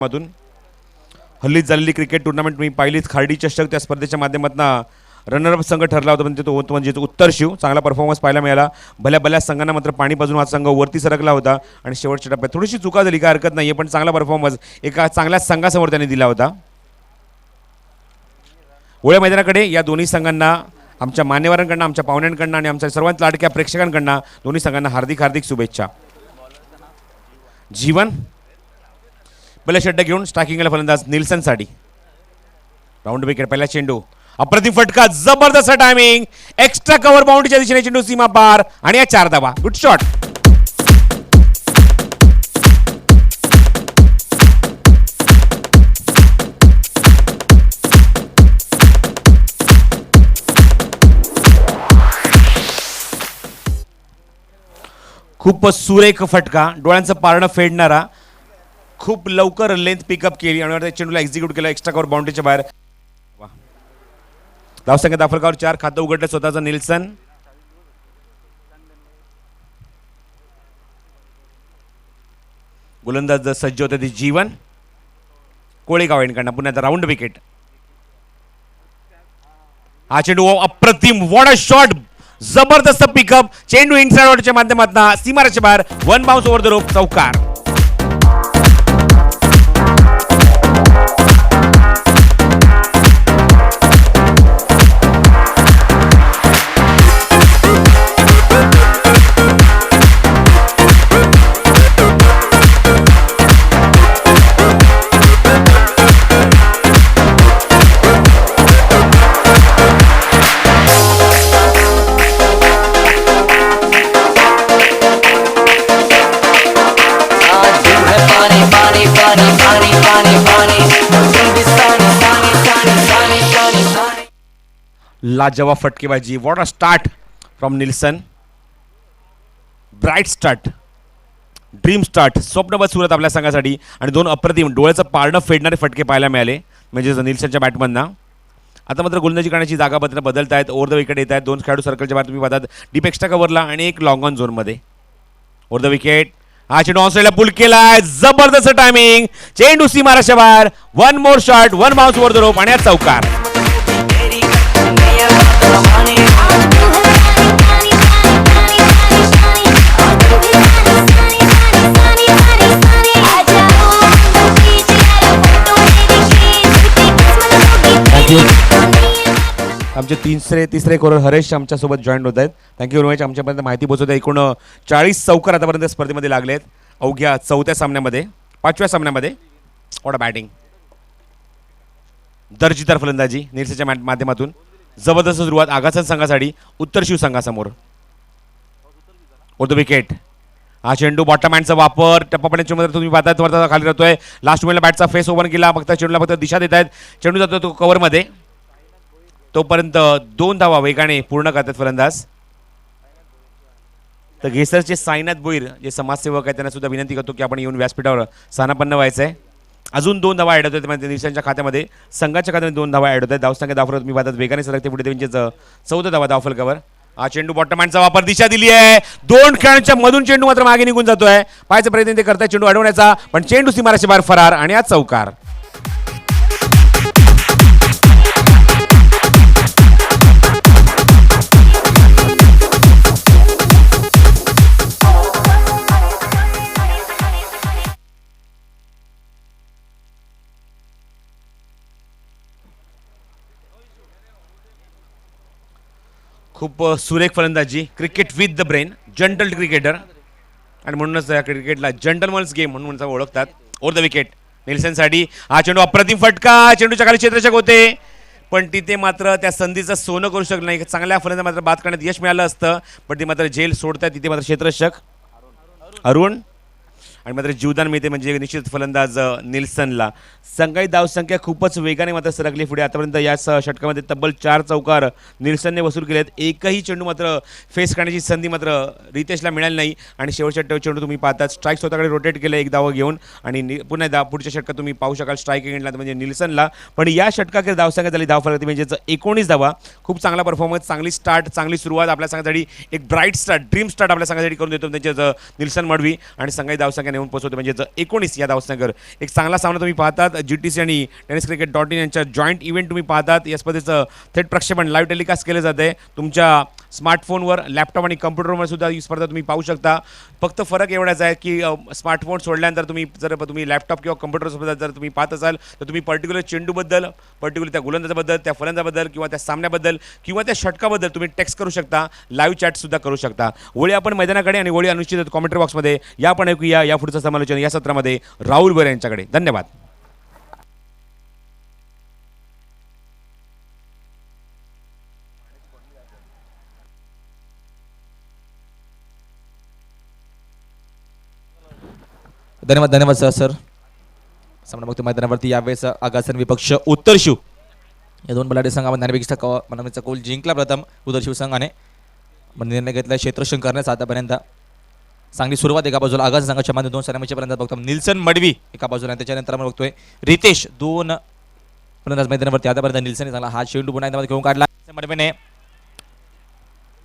मधून हल्लीच झालेली क्रिकेट टुर्नामेंट मी पाहिलीच. खार्डी चषक त्या स्पर्धेच्या माध्यमातून रनरअप संघ ठरला होता, म्हणजे तो म्हणजे उत्तर शिव चांगला परफॉर्मन्स पाहायला मिळाला. भल्या संघांना मात्र पाणी पाजून हा संघ वरती सरकला होता आणि शेवटच्या टप्प्यात थोडीशी चुका झाली, काय हरकत नाही, पण चांगला परफॉर्मन्स एका चांगल्या संघासमोर त्यांनी दिला होता. ओळ्या मैदानाकडे या दोन्ही संघांना आमच्या मान्यवरांकडनं, आमच्या पाहुण्यांकडनं आणि आमच्या सर्वात लाडक्या प्रेक्षकांकडनं दोन्ही संघांना हार्दिक हार्दिक शुभेच्छा. जीवन पहिला षटक घेऊन स्ट्रायकिंगला फलंदाज निल्सनसाठी. राऊंड विकेट, पहिला चेंडू, अप्रतिम फटका, जबरदस्त टायमिंग, एक्स्ट्रा कव्हर बाउंड्रीच्या दिशेने चेंडू सीमा पार आणि या 4 धावा. Good shot. खूप सुरेख फटका, डोळ्यांचं पारणं फेडणारा, खूप लवकर लेंथ पिकअप केली आणि चेंडूला एक्झिक्यूट केला एक्स्ट्रा कव्हर बाउंड्रीच्या बाहेर. धावसंख्या दाफलकावर 4, खातं उघडलं स्वतःचं निल्सन. गोलंदाज सज्ज होते ते जीवन. कोळेगाव यांकडनं पुन्हा राऊंड विकेट. हा चेंडू अप्रतिम, व्हॉट अ शॉट, जबरदस्त पिकअप, चेंडू इनसाइड आउटच्या माध्यमातून सीमारेषेच्या बाहेर, 1 बाउन्स ओव्हर द रोप, चौकार. लाजवाब फटकेबाजी, what a start from Nilson. Bright start, dream start, स्वप्नवत सुरत आपल्या संघासाठी आणि 2 अप्रतिम डोळ्याचं पारणं फेडणारे फटके पाहायला मिळाले म्हणजे निल्सनच्या बॅटमनना. आता मात्र गोलंदाजी करण्याची जागा बदलत आहेत. ओव्हर द विकेट येत आहेत. 2 खेळाडू सर्कलच्या बाहेर तुम्ही पाहतात, डीप एक्स्ट्रा कव्हरला आणि एक लॉंग ऑन झोनमध्ये. ओव्हर द विकेट, हा चेंडू ऑन साईडला पुल केलाय, जबरदस्त टायमिंग, चेंडू सीमारेषेच्या बाहेर, 1 more shot, 1 bounce over the rope आणि चौकार. आमचे तिसरे कोरर हरेश आमच्यासोबत जॉईन होत आहेत. Thank you very much. आमच्यापर्यंत माहिती पोहोचवते. एकूण 40 चौकार आतापर्यंत स्पर्धेमध्ये लागले आहेत अवघ्या 4थ्या सामन्यामध्ये, 5व्या सामन्यामध्ये. व्हॉट अ बॅटिंग, दर्जेदार फलंदाजी निल्सनच्या माध्यमातून. जबरदस्त सुरुवात आगासन संघासाठी उत्तर शिव संघासमोर. ओव्हर द विकेट, हा चेंडू बॉटम हँडचा वापर, टप्पापणे चेंडू तुम्ही पाहताय वरता खाली राहतोय. लास्ट मोमेंटला बॅटचा फेस ओपन केला, फक्त चेंडूला फक्त दिशा देत आहेत. चेंडू जातो तो कव्हरमध्ये, तोपर्यंत 2 धावा वेगाने पूर्ण करतात फलंदाज. तर घेसरचे साईनाथ भोईर जे समाजसेवक आहेत त्यांना सुद्धा विनंती करतो की आपण येऊन व्यासपीठावर स्थानापन्न व्हायचं आहे. अजून 2 धावा ॲड होतात म्हणजे निल्सनच्या खात्यामध्ये, संघाच्या खात्यामध्ये 2 धावा ॲड होतात. धावसंख्या दाफलत मी पाहतात वेगाने सरकते पुढे, त्यांचे 14 धावा दाफलकावर. हा चेंडू बॉटम हँडचा वापर, दिशा दिली आहे, 2 खेळांच्या मधून चेंडू मात्र मागे निघून जातोय. पाहायचा प्रयत्न ते करताय चेंडू अडवण्याचा, पण चेंडू सीमारेषेच्या बाहेर फरार आणि आज चौकार. खूप सुरेख फलंदाजी, cricket with the brain, general cricketer आणि म्हणूनच या क्रिकेटला जंटलमन्स गेम म्हणून ओळखतात. ओव्हर द विकेट निल्सनसाठी, हा चेंडू अप्रतिम फटका, चेंडूच्या खाली क्षेत्ररक्षक होते पण तिथे मात्र त्या संधीचं सोनं करू शकलं नाही. चांगल्या फलंदाज मात्र बाद करण्यात यश मिळालं असतं, पण ते मात्र जेल सोडतात. तिथे मात्र क्षेत्ररक्षक अरुण आणि मात्र जीवदान मिळते म्हणजे निश्चित फलंदाज निल्सनला. संघाची धावसंख्या खूपच वेगाने मात्र सरकली पुढे. आतापर्यंत या षटकामध्ये तब्बल 4 चौकार निल्सनने वसूल केलेत. एकही चेंडू मात्र फेस करण्याची संधी मात्र रितेशला मिळाली नाही आणि शेवटच्या चेंडू तुम्ही पाहतात स्ट्राईक स्वतःकडे रोटेट केलं 1 धाव घेऊन आणि पुन्हा पुढच्या षटकात तुम्ही पाहू शकाल स्ट्राईक एंडला म्हणजे निल्सनला. पण या षटकाकडे धावसंख्या झाली धावफलक म्हणजे 19 धावा. खूप चांगला परफॉर्मन्स, चांगली स्टार्ट, चांगली सुरुवात आपल्या संघासाठी. एक ब्राईट स्टार्ट, ड्रीम स्टार्ट आपल्या संघासाठी करून देतो त्यांच्याच निल्सन मडवी आणि संघाची धावसंख्या धावासंख्या नेऊन पोहोचवते म्हणजेच 19 या धावसंख्येवर एक चांगला सामना तुम्ही पाहतात. GTC आणि tenniscricket.in यांच्या जॉईंट इव्हेंट तुम्ही पाहतात. या स्पर्धेचं थेट प्रक्षेपण लाईव्ह टेलिकास्ट केलं जाते तुमच्या स्मार्टफोनवर, लॅपटॉप आणि कम्प्युटरवर सुद्धा ही स्पर्धा तुम्ही पाहू शकता. फक्त फरक एवढाच आहे की स्मार्टफोन सोडल्यानंतर तुम्ही लॅपटॉप किंवा कम्प्युटरसोबत जर तुम्ही पाहत असाल तर तुम्ही पर्टिक्युलर चेंडूबद्दल, पर्टिक्युलर त्या गोलंदाजाबद्दल, त्या फलंदाजाबद्दल किंवा त्या सामन्याबद्दल किंवा त्या षटकाबद्दल तुम्ही टेक्स्ट करू शकता, लाईव्ह चॅटसुद्धा करू शकता. वळी आपण मैदानाकडे आणि वळी अनुचित कॉमेंट्री बॉक्समध्ये या पण ऐकूया या पुढचं समालोचन या सत्रामध्ये राहुल बोरे यांच्याकडे. धन्यवाद. धन्यवाद सर. सामना बघतो मैदानावरती यावेळेस आगासन विपक्ष उत्तर शिव या दोन बलाढ्य संघामध्ये नाणेफेकीचा कौल जिंकला प्रथम उत्तर शिव संघाने. निर्णय घेतला क्षेत्ररक्षण करण्याचा. आतापर्यंत चांगली सुरुवात एका बाजूला आगासन संघाच्या मध्ये 2 सलामीच्या पर्यंत बघतो निल्सन मडवी एका बाजूला, त्याच्यानंतर आपण बघतोय रितेश 2 फलंदाज मैदानावरती. आतापर्यंत निल्सनने चांगला हा चेंडू पुन्हा एकदा घेऊन काढला मडवीने.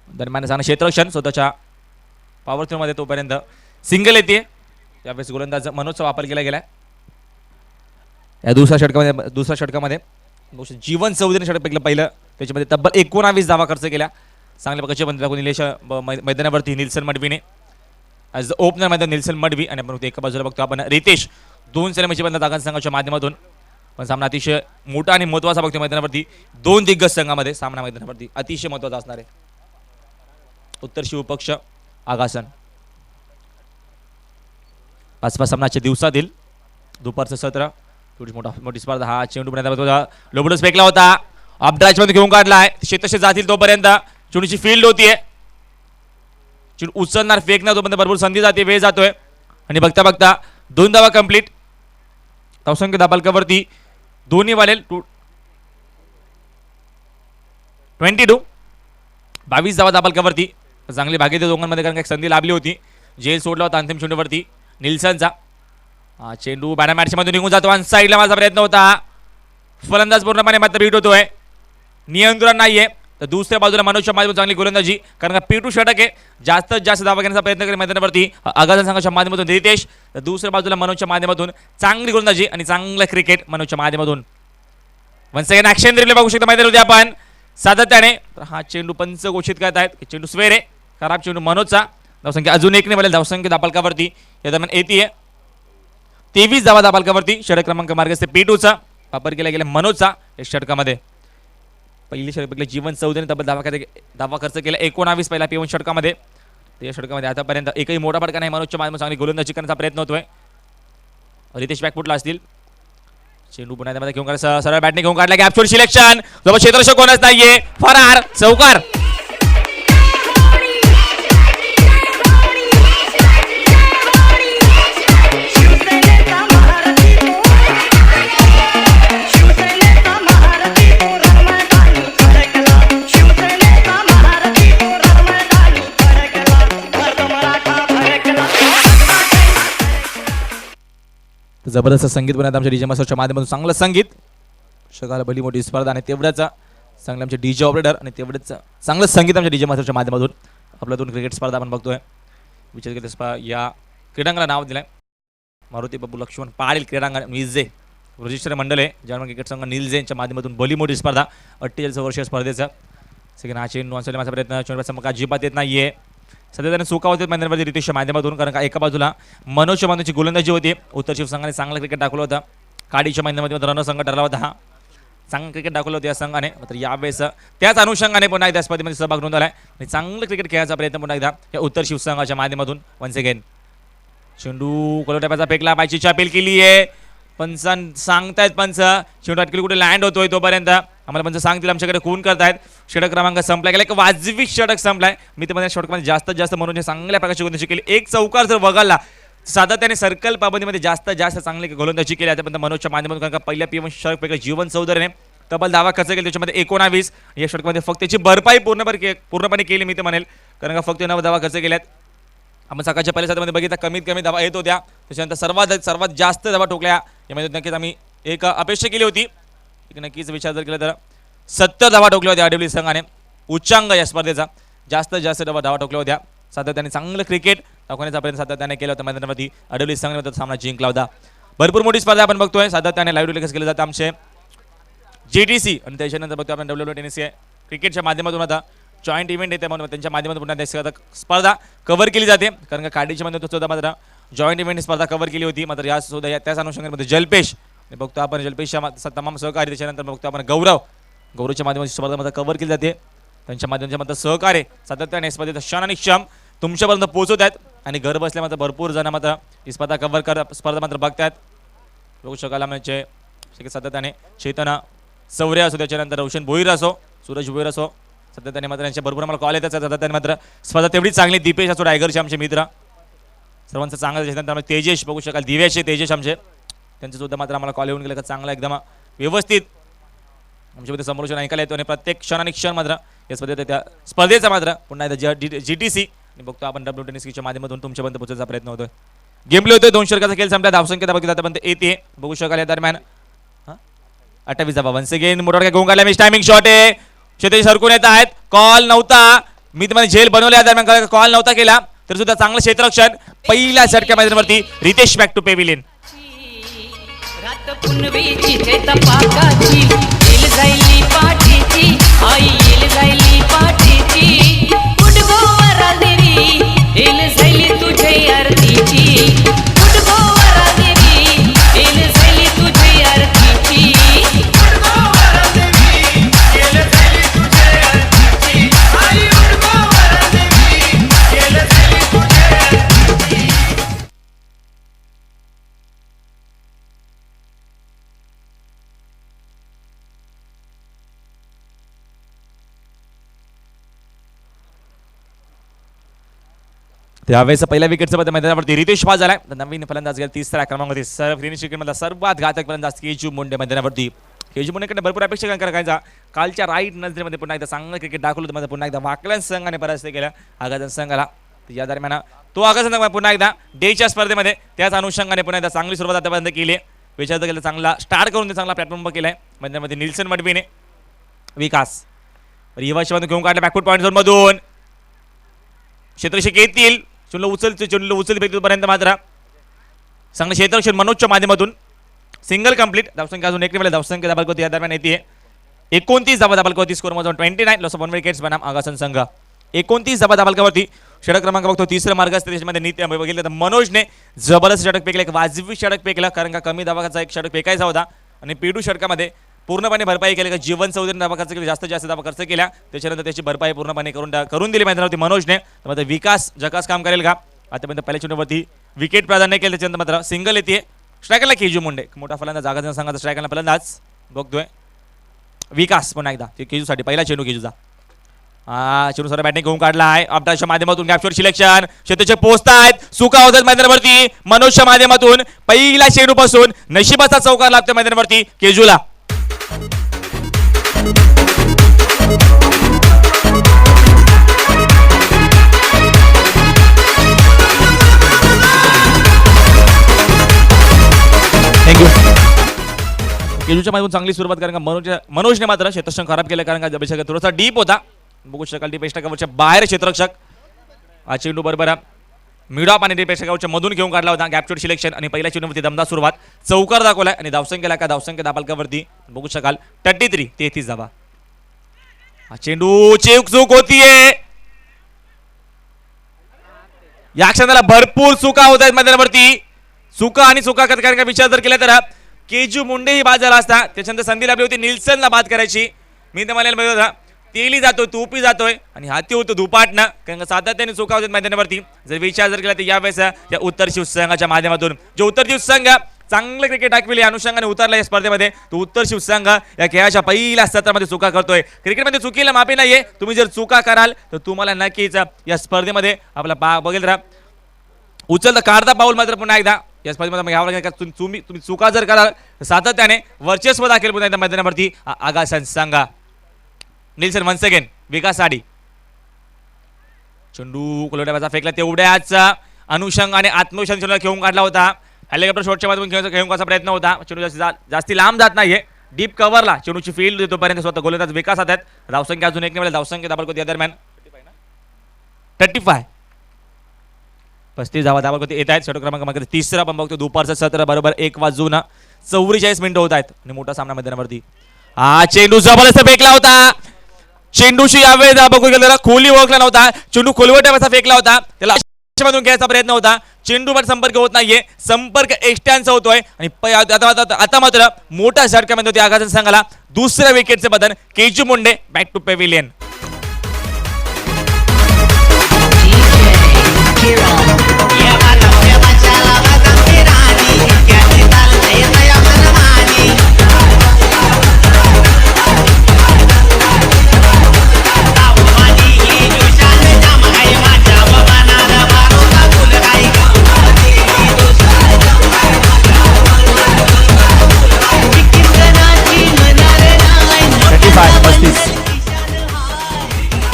दरम्यान चांगलं क्षेत्ररक्षण स्वतःच्या पॉवर थ्रोमध्ये तोपर्यंत सिंगल येते. त्यावेळेस गोलंदाज मनोजचा वापर केला गेला. या दुसऱ्या षटकामध्ये जीवन चौधरीने षटक पेकलं पहिलं. त्याच्यामध्ये तब्बल 19 धावा खर्च केल्या. चांगल्या प्रकारचे बंद दाखवून निलेश मैदानावरती निल्सन मडवीने ॲज द ओपनर मध्ये निल्सन मडवी. आणि आपण एका बाजूला बघतो आपण रितेश 2 सलामीचे बंद आगासन संघाच्या माध्यमातून. पण सामना अतिशय मोठा आणि महत्त्वाचा बघतो मैदानावरती. 2 दिग्गज संघामध्ये सामना मैदानावरती अतिशय महत्त्वाचा असणार आहे. उत्तर शिव पक्ष आगासन. आसपास सामनाच्या दिवसातील दुपारचं सत्र थोडी मोठी स्पर्धा. हा चेंडू लोबडस फेकला होता. अपड्राजमध्ये घेऊन काढलाय. शेतशे जातील तोपर्यंत चेंडूची फील्ड होतीये. चेंडू उचलणार फेकणार तोपर्यंत भरपूर संधी जाते, वेळ जातोय. आणि बघता बघता 2 धावा कंप्लीट. धावसंख्या दाबालकावरती दोन्ही वालेल 22 धावा दाबालकावरती. चांगली भागीदारी दोघांमध्ये कारण एक संधी लाभली होती. जेल सोडला होता अंतिम चेंडूवरती निल्सनचा. हा चेंडू बॅट्समॅनच्या मध्ये निघून जातो. साईडला माझा प्रयत्न होता. फलंदाज पूर्णपणे मात्र बीट होतोय. नियंत्रण नाहीये. तर दुसऱ्या बाजूला मनोजच्या माध्यमातून चांगली गोलंदाजी कारण का P2 षटक आहे. जास्तीत जास्त धावा घेण्याचा प्रयत्न करेल मैदानावरती आगासन संघाच्या माध्यमातून रितेश. तर दुसऱ्या बाजूला मनोजच्या माध्यमातून चांगली गोलंदाजी आणि चांगलं क्रिकेट मनोजच्या माध्यमातून. वन्स अगेन ॲक्शन रिप्ले बघू शकता मैदानावरती आपण सातत्याने. तर हा चेंडू पंच घोषित करत आहेत. चेंडू स्वेर आहे. खराब चेंडू मनोजचा. धावसंख्या अजून 1 ने बदल. धावसंख्या दाबालकावरती या दरम्यान येते 23 धावा दाबालकावरती. षटक क्रमांक मार्गस्थ P2चा वापर केला गेला मनोजचा एक षटकामध्ये. पहिली षटक जीवन चौधरीने तब्बल धावा खर्च केला 19 पहिला P1 षटकामध्ये. त्या षटकामध्ये आतापर्यंत एकही मोठा फटका नाही. मनोजच्या माध्यमातून चांगली गोलंदाजी करण्याचा प्रयत्न होतोय. रितेश बॅकफुटला असतील. चेंडू पुन्हा घेऊन काढला. सरळ बॅटने घेऊन काढला. गॅपशॉट सिलेक्शन. जवळ क्षेत्ररक्षक कोणच नाहीये. फरार चौकार. जबरदस्त संगीत बनवत आमच्या डीजे मास्टरच्या माध्यमातून. चांगलं संगीत शकाला भली मोठी स्पर्धा आणि तेवढ्याच चांगलं आमचे डीजे ऑपरेटर आणि तेवढंच चांगलं संगीत आमच्या डीजे मास्टरच्या माध्यमातून. आपल्या 2 क्रिकेट स्पर्धा आपण बघतोय. विचार केले या क्रीडांगणाला नाव दिलंय मारुती बाबू लक्ष्मण पाटील क्रीडांगण निलजे रजिस्टर मंडळ आहे. जर्मन क्रिकेट संघ निलजे यांच्या माध्यमातून भली मोठी स्पर्धा 48 वर्षीय स्पर्धेचा. सेकंड हा चेंडू वाचवण्याचा माझा प्रयत्न. चेंडूचा चमका अजिबात येत नाहीये. सध्या त्याने चुकावते मैदानावरती रितेशच्या माध्यमातून कारण का एका बाजूला मनोजच्या माध्यमाची गोलंदाजी होती. उत्तर शिव संघाने चांगलं क्रिकेट दाखवलं होतं. काडीच्या मैदानामध्ये रणसंघ ठरला होता. हा चांगलं क्रिकेट दाखवलं होतं या संघाने. मात्र यावेळेस त्याच अनुषंगाने पुन्हा एकदा स्पर्धेमध्ये सहभाग नोंदवलाय आणि चांगलं क्रिकेट खेळायचा प्रयत्न पुन्हा एकदा या उत्तर शिव संघाच्या माध्यमातून. वन्स अगेन चेंडू कोलोट्याचा फेकला. पायचीची अपील केली आहे. पंच सांगतायत पंच चेंडू अटकली कुठे लँड होतोय तोपर्यंत आम्हाला पंच सांगतील आमच्याकडे खून करतायत. षटक क्रमांक संपला गेला. एक वाजवी षटक संपलाय. मी तर षटकामध्ये जास्तीत जास्त म्हणून चांगल्या प्रकारची गोलंदाजी केली. एक चौकार जर वगळला सातत्याने सर्कल पाबंदीमध्ये जास्तीत जास्त चांगली गोलंदाजी केली आतापर्यंत मनोजच्या माध्यमातून. कारण का पहिल्या P1 षटक पैकी जीवन चौधरीने तब्बल धावा खर्च केली. त्याच्यामध्ये 19 या षटकामध्ये फक्त त्याची भरपाई पूर्णपणे केली मी तर म्हणेल कारण का फक्त 9 धावा खर्च केल्यात. आपण सकाळच्या पहिल्या साथमध्ये बघितलं कमीत कमी धावा येत होत्या. त्याच्यानंतर सर्वात जास्त धावा ठोकल्या यामध्ये नक्कीच आम्ही एक अपेक्षा केली होती. नक्कीच विचार जर केला तर 70 धावा ठोकल्या होत्या आरडब्ल्यू संघाने. उच्चांक या स्पर्धेचा जास्तीत जास्त धावा ठोकल्या होत्या. सातत्याने चांगलं क्रिकेट दाखवण्याचा प्रयत्न सातत्याने केला होता मैदानावरती अडवली संघाने सामना जिंकला होता. भरपूर मोठी स्पर्धा आपण बघतोय सातत्याने लाईव्ह टेलिकास्ट केलं जातं आमचे JTC आणि त्याच्यानंतर बघतो आपण WWTNC क्रिकेटच्या माध्यमातून आता जॉईंट इव्हेंट येते म्हणून त्यांच्या माध्यमातून पुन्हा स्पर्धा कव्हर केली जाते कारण का काडीच्या मध्ये सुद्धा मात्र जॉईंट इव्हेंट स्पर्धा कव्हर केली होती. मात्र या सुद्धा त्याच अनुषंगामध्ये जलपेश बघतो आपण जलपेशच्या तमाम सहकारी त्याच्यानंतर बघतो आपण गौरवच्या माध्यमातून स्पर्धा मात्र कव्हर केली जाते. त्यांच्या माध्यमातून मात्र सहकार्य सातत्याने स्पर्धेत क्षण आणि क्षम तुमच्यापर्यंत पोहोचवत आहेत आणि घर बसल्या मात्र भरपूर जण मात्र ही स्पर्धा कव्हर करत स्पर्धा मात्र बघतात. बघू शकायला म्हणजे सातत्याने चेतना सौर्य असो त्याच्यानंतर रोशन भोईर असो सूरज भोईर असो सातत्याने मात्र यांच्या भरपूर आम्हाला कॉल येतात सातत्याने मात्र स्पर्धा तेवढी चांगली. दीपेश असो टायगरचे आमचे मित्र सर्वांचं चांगलं त्याच्यानंतर तेजेश बघू शकाल दिव्याचे तेजेश आमचे त्यांचं सुद्धा मात्र आम्हाला कॉल येऊन गेलं का चांगला एकदम व्यवस्थित आमच्यामध्ये समालोचन ऐकायला येतो आणि प्रत्येक क्षण आणि क्षण मात्र या स्पर्धेत त्या स्पर्धेचा मात्र पुन्हा एकदा JTC आणि बघतो आपण WTNCच्या माध्यमातून तुमच्यापर्यंत पोहोचण्याचा प्रयत्न होतोय. गेम प्ले होतोय 2 षटकाचा खेळ संपला धावसंख्या बघितलं आतापर्यंत येते बघू शकाल या दरम्यान 28 धावा वन्स अगेन मोठा घेऊन काढला मिस टायमिंग शॉट आहे शेती सरकून येत आहेत कॉल नव्हता मी तुम्हाला झेल बनवल्या दरम्यान कॉल नव्हता केला तर सुद्धा चांगलं क्षेत्ररक्षण पहिल्या झटक्या मैदानावरती रितेश बॅक टू पेविलियन रात पुनवेची ते तपाकाची येल जाईली पाठीची आई येल जाईली पाठीची गुडगोवरा देवी येल जाईली तुझे आरतीची गुडगोवरा देवी येल जाईली तुझे आरतीची गुडगोवरा देवी येल जाईली तुझे आरतीची आई गुडगोवरा देवी येल जाईली तुझे आरतीची. त्यावेळेस पहिल्या विकेटचं मैदानावरती रितेश पास झालाय नवीन फलंदाज गेला 30 क्रमांकावरती फिनिश क्रिकेटमधला सर्वात घातक फलंदाज केजू मुंडे मैदानावरती केजू मुंडेकडे भरपूर अपेक्षा करायचा कालच्या राईट नजरेमध्ये पुन्हा एकदा चांगलं क्रिकेट दाखवलं होतं पुन्हा एकदा वाकलन संघाने परास्त केला आगाजन संघाला या दरम्यान तो आगाजन संघ पुन्हा एकदा डेच्या स्पर्धेमध्ये त्याच अनुषंगाने पुन्हा एकदा चांगली सुरुवात आतापर्यंत केली विचार केला चांगला स्टार्ट करून चांगला प्लॅटफॉर्म केलाय मैदानामध्ये निल्सन मडवीने विकास रिवाशीमधून घेऊन काढला बॅकफूट पॉईंट झोन मधून क्षेत्ररक्षक येतील चुनलं उचल पर्यंत मात्र चांगलं क्षेत्ररक्षण मनोजच्या माध्यमातून सिंगल कंप्लीट धावसंख्या अजून एक धावसंख्या दाबालकोती या दरम्यान येते 29 धावा दाबालकोती स्कोर मधून 29 लॉस ऑफ 1 विकेट्स बनाम आगासन संघ 29 धावा दाबालकावरती षटक क्रमांक बघतो तिसरं मार्ग असते त्याच्यामध्ये नित्य बघितलं तर मनोजने जबरदस्त षटक फेकलं एक वाजवी षटक फेकलं कारण का कमी धावाचा एक षटक फेकायचा होता आणि पेडू षटकामध्ये पूर्णपणे भरपाई केली का जीवन चौधरी धावा खर्च केली जास्तीत जास्त धावा खर्च केल्या त्याच्यानंतर त्याची भरपाई पूर्णपणे करून दिली मैदानावरती मनोजने तर विकास जकास काम करेल का आतापर्यंत पहिल्या चेंडूवरती विकेट प्राधान्य केलं त्याच्यानंतर मात्र सिंगल येते स्ट्रायकरला केजू मुंडे मोठा फलंदाज आगाजन संघाचा स्ट्रायकरला फलंदाज बघतोय विकास पुन्हा एकदा केजूसाठी पहिला चेंडू केजूचा चेंडू सर बॅटिंग घेऊन काढला आहे अपडाच्या माध्यमातून गॅपशॉट सिलेक्शन शेतूचे पोस्ट आहेत सुका होतात मैदानावरती मनोजच्या माध्यमातून पहिल्या चेंडूपासून नशिबाचा चौकार लागतो मैदानावरती केजूला थँक्यू केजूच्या माध्यमातून चांगली सुरुवात कारण का मनोजने मात्र क्षेत्ररक्षण खराब केलं कारण का जबेशा थोडासा डीप होता बघू शकाल डीप कवरच्या बाहेर क्षेत्ररक्षक हा चेंडू बरोबर मिडॉप आणि डीप कवरच्या मधून घेऊन काढला होता गॅपशॉट सिलेक्शन आणि पहिल्या चेंडूवरती दमदार सुरुवात चौकार दाखवलाय आणि धावसंख्येला का धावसंख्या दाबालकावरती बघू शकाल 33 धावा हा चेंडू चूक होतीये या क्षणाला भरपूर चुका होत आहेत मैदानावरती चुका आणि चुका कारण का विचार जर केला तर केजू मुंडे ही बाद झाला असता त्याच्यानंतर संधी लाभली होती निल्सनला बाद करायची मी तर म्हणायला पाहिजे होता तेली जातोय तूपी जातोय आणि हाती होतो दुपाटनं कारण का सातत्याने चुका होतात मैदानावरती जर विचार जर केला तर यावेळेस या उत्तर शिवसंघाच्या माध्यमातून जो उत्तर शिवसंघ चांगलं क्रिकेट दाखविले अनुषंगाने उतरला या स्पर्धेमध्ये तो उत्तर शिवसंघ या खेळाच्या पहिल्या सत्रामध्ये चुका करतोय क्रिकेटमध्ये चुकीला माफी नाहीये तुम्ही जर चुका कराल तर तुम्हाला नक्कीच या स्पर्धेमध्ये आपला बघेल राहा उचलता काढता पाऊल मात्र पुन्हा एकदा या स्पर्धेमध्ये घ्यावं लागेल का तुम्ही चुका जर कराल तर सातत्याने वर्चस्व दाखल पुन्हा एकदा मैदानावरती आगासन संघ निल्सन वन्स अगेन विकास साडी चेंडू कोलोड्याचा फेकला तेवढ्याच अनुषंगाने आत्मविश्वास घेऊन काढला होता हेलिकॉप्टर शॉटच्या माध्यमातून घेऊन काढण्याचा प्रयत्न होता चेंडू जास्ती लांब जात नाहीये डीप कव्हरला चेंडूची फील्ड देतोपर्यंत स्वतः गोलंदाज विकास आहेत धावसंख्या अजून एक नाही धावसंख्या दाबल या दरम्यान 35 35 धावा धावा येत आहेत. षटक क्रमांक तिसरा आपण बघतो दुपारचं सत्र बरोबर 1:44 होत आहेत आणि मोठा सामना मैदानावरती. हा चेंडू जबरदस्त फेकला होता. चेंडूशी यावेळेस बघू गेलं खोली ओळखला नव्हता. चेंडू खोलवट्याचा फेकला होता. त्याला मधून घ्यायचा प्रयत्न होता. चेंडूवर संपर्क होत नाहीये. संपर्क एकट्यांचा होतोय आणि आता मात्र मोठा झटक्यामध्ये होती आघात संघाला. दुसऱ्या विकेटचे बदल केजू Munde back to pavilion.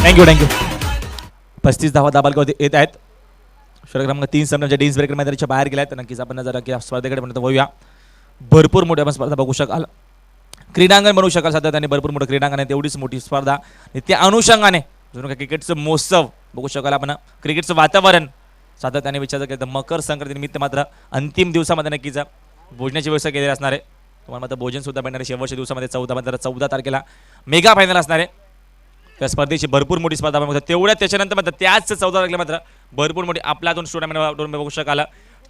Thank you 35 धावा दाबालकावरती येत आहेत. षटक क्रमांक 3 सामन्याच्या डीन्स ब्रेकर मैदानाच्या बाहेर गेला तर नक्कीच आपण जरा की स्पर्धेकडे म्हणतो वळूया. भरपूर मोठ्या आपण स्पर्धा बघू शकाल. क्रीडांगण बनवू शकाल सातत्याने. भरपूर मोठं क्रीडांगण आहे. तेवढीच मोठी स्पर्धा आणि त्या अनुषंगाने जणू काय क्रिकेटचं महोत्सव बघू शकाल आपण. क्रिकेटचं वातावरण सातत्याने विचार केलं तर मकर संक्रांती निमित्त मात्र अंतिम दिवसामध्ये नक्कीच भोजनाची व्यवस्था केलेली असणार आहे. तुम्हाला मात्र भोजन सुद्धा मिळणार आहे. शेवटच्या दिवसामध्ये 14 तारखेला मेगा फायनल असणार आहे. त्या स्पर्धेची भरपूर मोठी स्पर्धा बघतो. तेवढ्या त्याच्यानंतर मात्र त्याच 14 तारखेला मात्र भरपूर मोठी आपला दोन टुर्नामेंट बघू शकाल.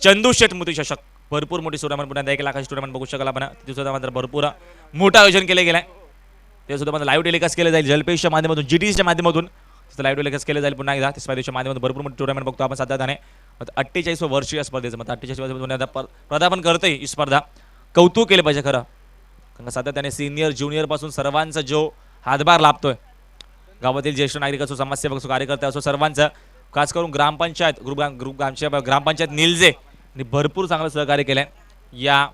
चंदू शेठ मोती चषक भरपूर मोठी टुर्नामेंट पुन्हा 1 लाखाची टुर्नामेंट बघू शकाल आपण. तिथे सुद्धा मात्र भरपूर मोठं आयोजन केलं गेलं आहे. ते सुद्धा मात्र लाईव्ह टेलिकास्ट केलं जाईल जलपेशच्या माध्यमातून GTच्या माध्यमातून लाईव्ह टेलिकास्ट केलं जाईल पुन्हा एकदा. त्या स्पर्धेच्या माध्यमातून भरपूर मोठी टुर्नामेंट बघतो आपण सातत्याने. 48 वर्षीय स्पर्धेचं मग 48 वर्षामध्ये पदार्पण करते ही स्पर्धा. कौतुक केलं पाहिजे खरं. कारण सातत्याने सिनियर ज्युनियर पासून सर्वांचा जो हातभार लाभतोय गावातील ज्येष्ठ नागरिक असो समाजसेवक असो कार्यकर्ते असो सर्वांचं खास करून ग्रामपंचायत ग्रामपंचायत निलजे आणि भरपूर चांगलं सहकार्य केलं आहे या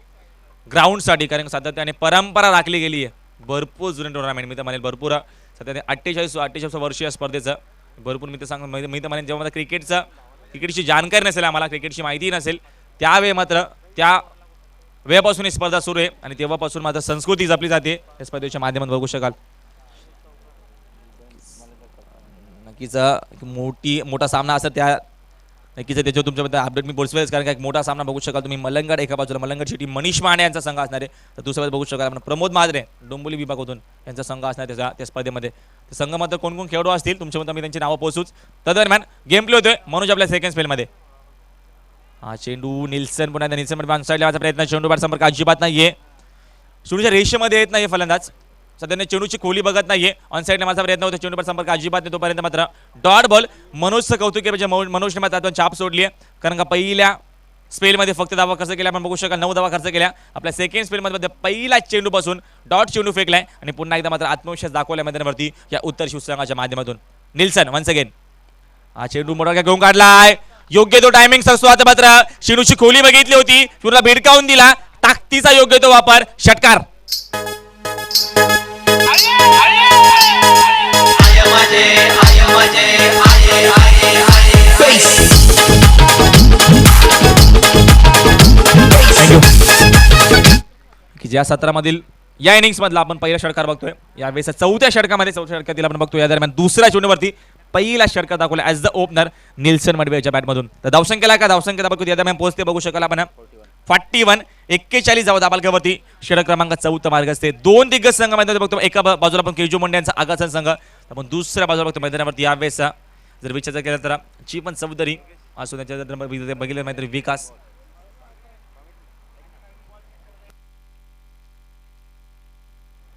ग्राउंडसाठी. कारण सातत्याने परंपरा राखली गेली आहे. भरपूर जुने टुर्नामेंट मी तर म्हणेल भरपूर सातत्याने 48 वर्षीय स्पर्धेचं भरपूर मी तर मी तर म्हणेन जेव्हा मला क्रिकेटची जानकारी नसेल आम्हाला क्रिकेटची माहिती नसेल त्यावेळी मात्र त्या वेळापासून ही स्पर्धा सुरू आहे आणि तेव्हापासून मात्र संस्कृती जपली जाते या स्पर्धेच्या माध्यमातून बघू शकाल. नक्कीच मोठा सामना असं त्या नक्कीच त्याच्यावर तुमच्याबद्दल अपडेट मी पोहोचवेलच. कारण का एक मोठा सामना बघू शकाल तुम्ही. मलंगड एका बाजूला मलंगडची टीम मनीष माने यांचा संघ असणार आहे. तर दुसऱ्या बाजूला बघू शकाल आपण प्रमोद माजरे डोंबिवली विभागातून यांचा संघ असणार त्या स्पर्धेमध्ये. ते संघ मात्र कोण कोण खेळाडू असतील तुमच्यामध्ये मी त्यांची नावं पोहोचूच. तदरम्यान गेम प्ले होतोय मनोज आपल्या सेकंड स्पेलमध्ये. हा चेंडू निल्सन पुन्हा निल्सनमध्ये वन साईड लावायचा प्रयत्न. चेंडू बाद संपर्क अजिबात नाहीये. चेंडूच्या रेषेमध्ये येत नाही फलंदाज. सध्याने चेंडूची खोली बघत नाहीये. ऑन साईडने माझा प्रयत्न होता. चेंडूवर संपर्क अजिबात नाही. तोपर्यंत मात्र डॉट बॉल. मनोजचं कौतुक आहे म्हणजे मनोजने मात्र आपण छाप सोडली आहे. कारण का पहिल्या स्पेलमध्ये फक्त धावा खर्च केल्या आपण बघू शकाल. 9 धावा खर्च केल्या. आपल्या सेकंड स्पेलमध्ये पहिला चेंडूपासून डॉट चेंडू फेकलाय आणि पुन्हा एकदा मात्र आत्मविश्वास दाखवल्या मैदानावरती या उत्तर शिवसंघाच्या माध्यमातून. Nielsen once again. हा चेंडू मोठा घेऊन काढलाय. योग्य तो टायमिंग असतो. आता मात्र चेंडूची खोली बघितली होती. चेंडूला भिडकावून दिला. ताकदीचा योग्य तो वापर. षटकार. की ज्या सत्रामधील या इनिंग्स मधला आपण पहिला षटकार बघतोय. यावेळेस चौथ्या षटकातील आपण बघतोय. या दरम्यान दुसऱ्या चेंडूवरती पहिला षटकार दाखवला ॲज द ओपनर निल्सन मडवेच्या बॅटमधून. तर धावसंख्येला का धावसंख्या दाखवतो या दरम्यान पोहोचते बघू शकाल आपण. 41 धावा दाबालकावरती षटक क्रमांक 4 मार्ग असते. 2 दिग्गज संघामध्ये बघतो. एका बाजूला आपण केजू मुंडे यांचा आगासन संघ. आपण दुसऱ्या बाजूला बघतो मैदानावरती यावेळेस जर विचार केला तर चीपन चौधरी असो त्याच्या बघितलं माहिती विकास.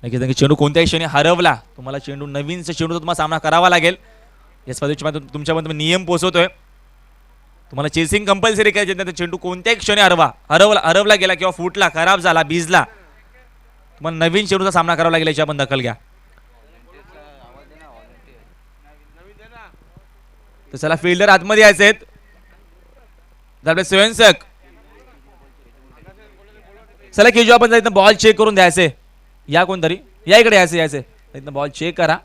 नक्कीच चेंडू कोणत्याही क्षणी हरवला तुम्हाला चेंडू नवीनचा चेंडू तुम्हाला सामना करावा लागेल. या स्पर्धेच्या तुमच्यामध्ये तुम्ही नियम पोहोचवतोय. तुम्हाला चेसिंग कंपल्सरी करायचे नाही. चेंडू कोणत्याही क्षणी हरवला गेला किंवा फुटला खराब झाला भिजला तुम्हाला नवीन चेंडूचा सामना करावा लागेल. याची आपण दखल घ्या. तर चला फिल्डर आतमध्ये यायचे आहेत. आपले स्वयंसेवक चला केजू आपण जायचं बॉल चेक करून द्यायचे. या कोणतरी या इकडे यायचे इथं बॉल चेक करा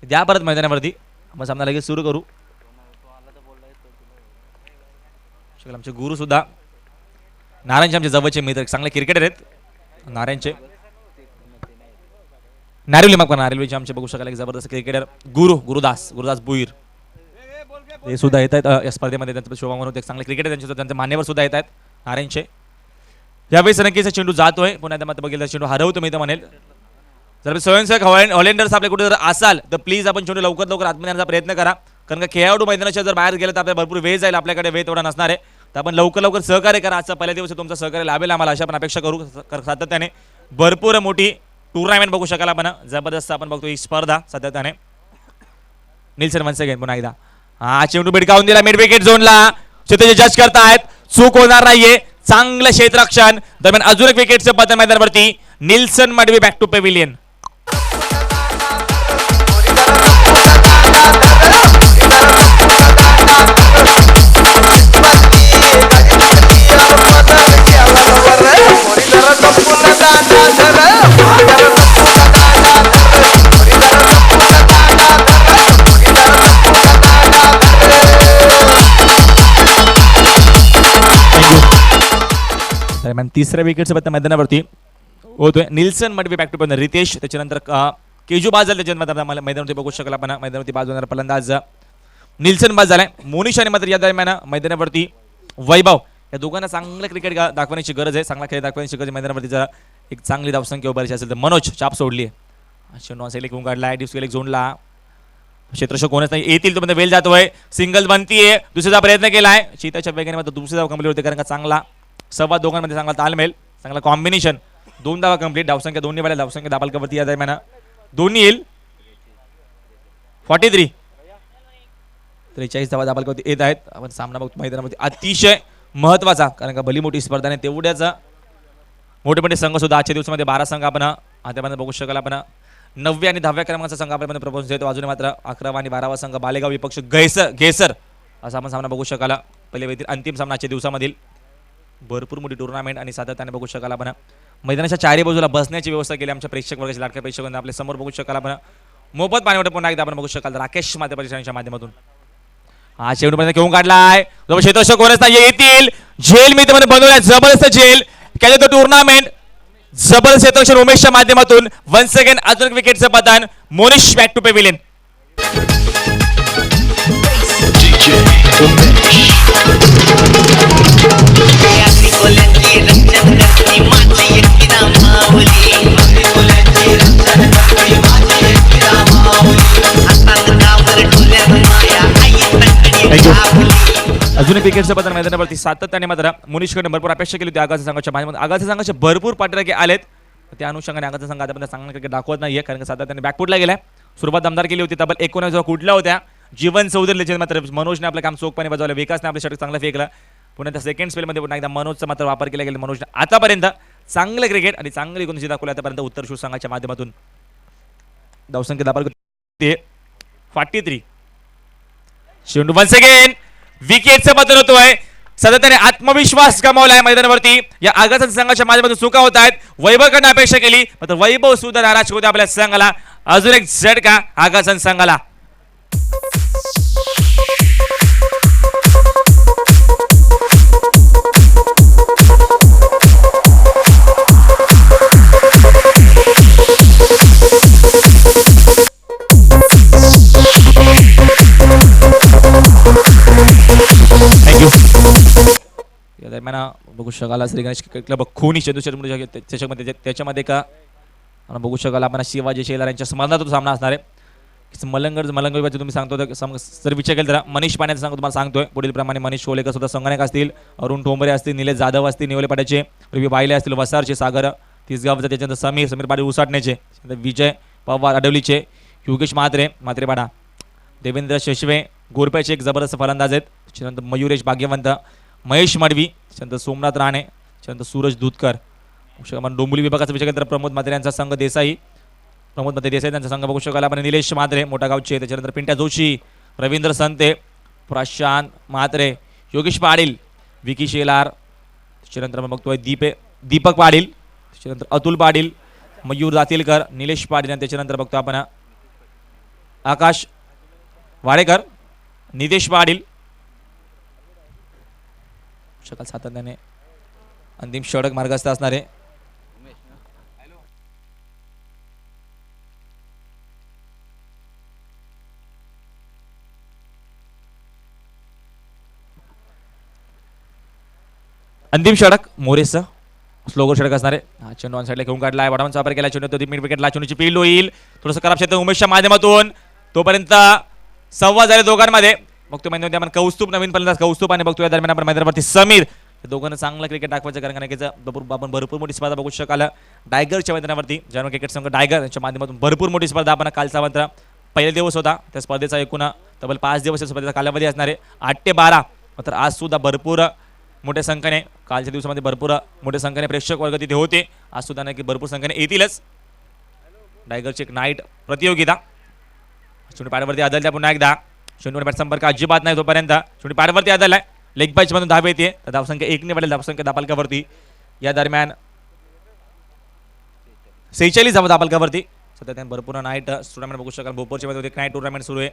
द्या परत मैदानावरती. आपण सामना लगेच सुरू करू. आमचे गुरु सुद्धा नारायणचे आमचे जवळचे मित्र चांगले क्रिकेटर आहेत. नारायणचे नारिवली आमचे बघू शकाल जबरदस्त क्रिकेटर गुरुदास भुईर. ते सुद्धा येत आहेत या स्पर्धेमध्ये. त्यांचं शोभा म्हणून एक चांगले क्रिकेटर त्यांचे मान्यवर सुद्धा येत आहेत नारायणचे. यावेळी नक्कीच चेंडू जातोय पुन्हा त्या मात्र बघितलं चेंडू हरवतो मी तर म्हणेल. जर स्वयंसेवक हॉलेंडर्स आपले कुठे जर असाल तर प्लीज आपण चेंडू लवकर आतमध्ये आणण्याचा प्रयत्न करा, कारण का खेळाडू मैदानाच्या जर बाहेर गेलं तर आपल्याला भरपूर वेळ जाईल, आपल्याकडे वेळ तेवढा नसणार आहे. तर आपण लवकर सहकार्य करा. आजचा पहिला दिवस तुमचं सहकार्य लाभेल आम्हाला अशा आपण अपेक्षा करू. सातत्याने भरपूर मोठी टुर्नामेंट बघू शकाल आपण, जबरदस्त आपण बघतो ही स्पर्धा सातत्याने. निल्सन वन्स अगेन पुन्हा एकदा हा चेंडू भिडकावून दिला मिड विकेट झोनला. ते जज करतायत, चूक होणार नाहीये, चांगलं क्षेत्ररक्षण. दरम्यान अजून एक विकेटचं पतन मैदानावरती. Nilson Madvi back to pavilion. दरम्यान तिसऱ्या विकेटचं पत्ता मैदानावरती होतोय. Nilson Madvi back to pavilion. Ritesh, त्याच्यानंतर केजू बाजल त्याच्यानंतर मैदानावरती बघू शकाल आपण. मैदानावरती बाज होणार फलंदाज निल्सन बाज झालाय. मोनिश आणि मात्र या दरम्यान मैदानावरती वैभव, या दोघांना चांगलं क्रिकेट दाखवण्याची गरज आहे, चांगला खेळ दाखवण्याची गरज. मैदानावरती जर एक चांगली धावसंख्या उभारायची असेल तर मनोज चाप सोडली आहे. शेनॉन सेलेक्ट होऊन काढला, डिस्क झोनला क्षेत्ररक्षक कोणच नाही, येतील तो वेल जातोय. सिंगल बनतीये, दुसऱ्याचा प्रयत्न केलाय चीताच्या वेगाने, मात्र दुसरी धाव कंप्लीट होते, कारण का चांगला संवाद दोघांमध्ये, चांगला तालमेल, चांगला कॉम्बिनेशन. 2 धावा कंप्लीट. धावसंख्या दोन्ही वाल्या धावसंख्या दाबालकावरती या दरम्यान दोन्ही येईल 43 धावा दाबालकावरती येत आहेत. आपण सामना बघतो मैदानामध्ये अतिशय महत्वाचा, कारण का भली मोठी स्पर्धा आणि तेवढ्याचा मोठे मोठे संघ सुद्धा आजच्या दिवसामध्ये 12 संघ आपण आता बघू शकाल आपण. 9व्या आणि 10व्या क्रमांकाचा संघ आपल्यामध्ये प्रपोज येतो. अजून मात्र 11वा आणि 12वा संघ बालेगाव विपक्ष घेसर असा आपण सामना बघू शकाल. पहिले अंतिम सामना आजच्या दिवसामधील. भरपूर मोठी टुर्नामेंट आणि सातत्याने बघू शकाल आपण. मैदानाच्या चारी बाजूला बसण्याची व्यवस्था केली आमच्या प्रेक्षक वर्गाच्या लाडक्या प्रेक्षकांना. आपल्या समोर बघू शकाल आपण मोफत पाणीवाटप पुन्हा एकदा आपण बघू शकाल राकेश माते परिषदेच्या माध्यमातून. हा चेंडूपर्यंत घेऊन काढलाय, क्षेत्ररक्षक कोणच नाही, येतील झेल मी मध्ये बनवलाय, जबरदस्त झेल केलं तो टुर्नामेंट. जबरदस्त क्षेत्ररक्षण उमेशच्या माध्यमातून. वन्स अगेन अजून विकेटचं पतन. Monish back to pavilion. अजून एक विकेटचं पतन मैदानावरती. सातत्याने मात्र मुनिशकडे भरपूर अपेक्षा केली होती आगाचा संघाच्या माध्यमातून. आगाचा संघाचे भरपूर पाठराखे आलेत, त्या अनुषंगाने आगाचा संघ आता चांगला क्रिकेट दाखवत नाहीये, कारण सातत्याने बॅकफुटला गेलाय. सुरुवात दमदार केली होती, तब्बल 19 जेव्हा कुठल्या होत्या. जीवन चौधरी मात्र मनोजने आपलं काम चोखपणे बजावलं. विकासने आपल्या षटक चांगला फेकला. पुन्हा त्या सेकंड स्पेलमध्ये पुन्हा एकदा मनोजचा मात्र वापर केला गेला. मनोजने आतापर्यंत चांगलं क्रिकेट आणि चांगली गुणशी दाखवली आतापर्यंत उत्तर शूर संघाच्या माध्यमातून. धावसंख्या दाबाल 43. शेंडू वन्स अगेन विकेटचं पतन होतोय. सातत्याने आत्मविश्वास गमावलाय मैदानावरती. या आगाचा संघाच्या माध्यमातून चुका होत आहेत. वैभवकडनं अपेक्षा केली, मात्र वैभव सुद्धा नाराज होते आपल्या संघाला. अजून एक झटका आगाचा संघाला. दरम्यान बघू शकाल श्री गणेश क्लब खोनी त्याच्यामध्ये का बघू शकाल आपण शिवाजी शेलार यांच्या स्मरणातून सामना असणार आहे. मलंगड तुम्ही सांगतो सर विचार केला तर मनीष पाण्याचा सांगतो तुम्हाला सांगतोय पुढील प्रमाणे. मनीष कोलेकर सुद्धा संगणक असतील, अरुण ठोंबरे असतील, निलेश जाधव असतील निवले पाट्याचे, रवी बायले असतील वसारचे, सागर तिसगावचे, त्याच्यानंतर समीर पाटील उसाटण्याचे, विजय पवार अडवलीचे, योगेश मात्रेपाडा, देवेंद्र शेशवे गोरप्याचे एक जबरदस्त फलंदाज आहेत. त्याच्यानंतर मयुरेश भाग्यवंत, महेश मडवी, त्याच्यानंतर सोमनाथ राणे, त्याच्यानंतर सूरज दूधकर. डोंबिवली विभागाचा विचार केला तर प्रमोद म्हात्रे यांचा संघ देसाई, त्यांचा संघ बघू शकाल आपण. निलेश म्हात्रे मोठा गावचे, त्याच्यानंतर पिंट्या जोशी, रवींद्र संते, प्रशांत म्हात्रे, योगेश पाटील, विकी शेलार, त्याच्यानंतर आपण बघतोय दीपक पाटील, त्याच्यानंतर अतुल पाटील, मयूर दातीलकर, निलेश पाटील, आणि त्याच्यानंतर बघतो आपण आकाश वाडेकर, नितेश पाटील. शकाल सातत्याने अंतिम षटक मार्गस्थ असणार आहे. अंतिम षटक मोरेसचा स्लोगर षटक असणार आहे. हा चेंडू ऑन साईडला घेऊन काढलाय, बॉटमचा वापर केला, चेंडू मिड विकेटला, चेंडूची पील होईल, थोडंसं खराब क्षेत्र उमेशच्या माध्यमातून, तोपर्यंत संवाद झाले दोघांमध्ये. बघतो मैदानामध्ये आपण कौस्तुभ नवीन फलंदाज कौस्तुभ आणि बघतो या दरम्यान आपण मैदानावरती समीर, या दोघांना चांगलं क्रिकेट दाखवायचं कारण आपण भरपूर मोठी स्पर्धा बघू शकाल डायगरच्या मैदानावरती. ज्यामुळे क्रिकेट संघ डायगर यांच्या माध्यमातून भरपूर मोठी स्पर्धा आपण कालचा मात्र पहिला दिवस होता त्या स्पर्धेचा एकूण तब्बल 5 दिवस स्पर्धेचा कालावधी असणार आहे 8 ते 12. मात्र आज सुद्धा भरपूर मोठ्या संख्येने कालच्या दिवसामध्ये भरपूर मोठ्या संख्येने प्रेक्षक वर्ग तिथे होते. आज सुद्धा नक्की भरपूर संख्येने येतीलच. डायगरची एक नाईट प्रतियोगिता. चेंडू पॅडवरती आदलत्या पुन्हा एकदा, चेंडूवर बॅट संपर्क अजिबात नाही तोपर्यंत, चेंडू पॅडवरती आदलाय, लेग पॅच मधून धाव येते, तर धावसंख्या 1 ने वाढेल, धावसंख्या दापालकावरती या दरम्यान 46 धावा दापालकावरती. सध्या भरपूर नाईट टुर्नामेंट बघू शकाल. भोपोरच्या मध्ये एक नाईट टुर्नामेंट सुरू आहे.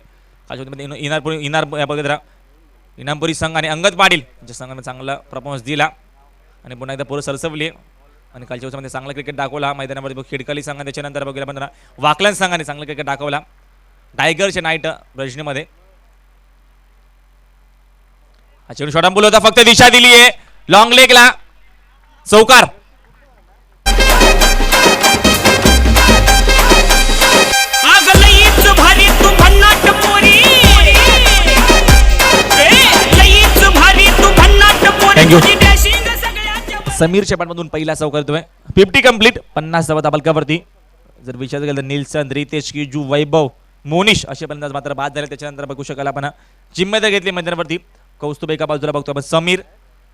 इनामपुरी संघ आणि अंगद पाटील यांच्या संघाने चांगला परफॉर्मन्स दिला आणि पुन्हा एकदा पोरं सरसवली आणि कालच्या दिवसामध्ये चांगला क्रिकेट दाखवला मैदानामध्ये. खिडकली संघ त्याच्यानंतर बघूया पण वाकलन संघाने चांगला क्रिकेट दाखवला टायगरच्या नाईट रजनीमध्ये. हा चेंडू शॉर्ट बॉल होता, फक्त दिशा दिली आहे लॉंग लेगला, चौकार. समीरच्या पाठमधून पहिला चौकार येतोय. 50 कंप्लीट, 50 धावा दाबालकावरती. जर विचार केला तर निल्सन, रितेश, किजू, वैभव, मोनिश असे फलंदाज मात्र बाद झाले. त्याच्यानंतर बघू शकाल आपण जिम्मेदारी घेतली मैदानावरती. कौस्तुभ एका बाजूला बघतो आपण, समीर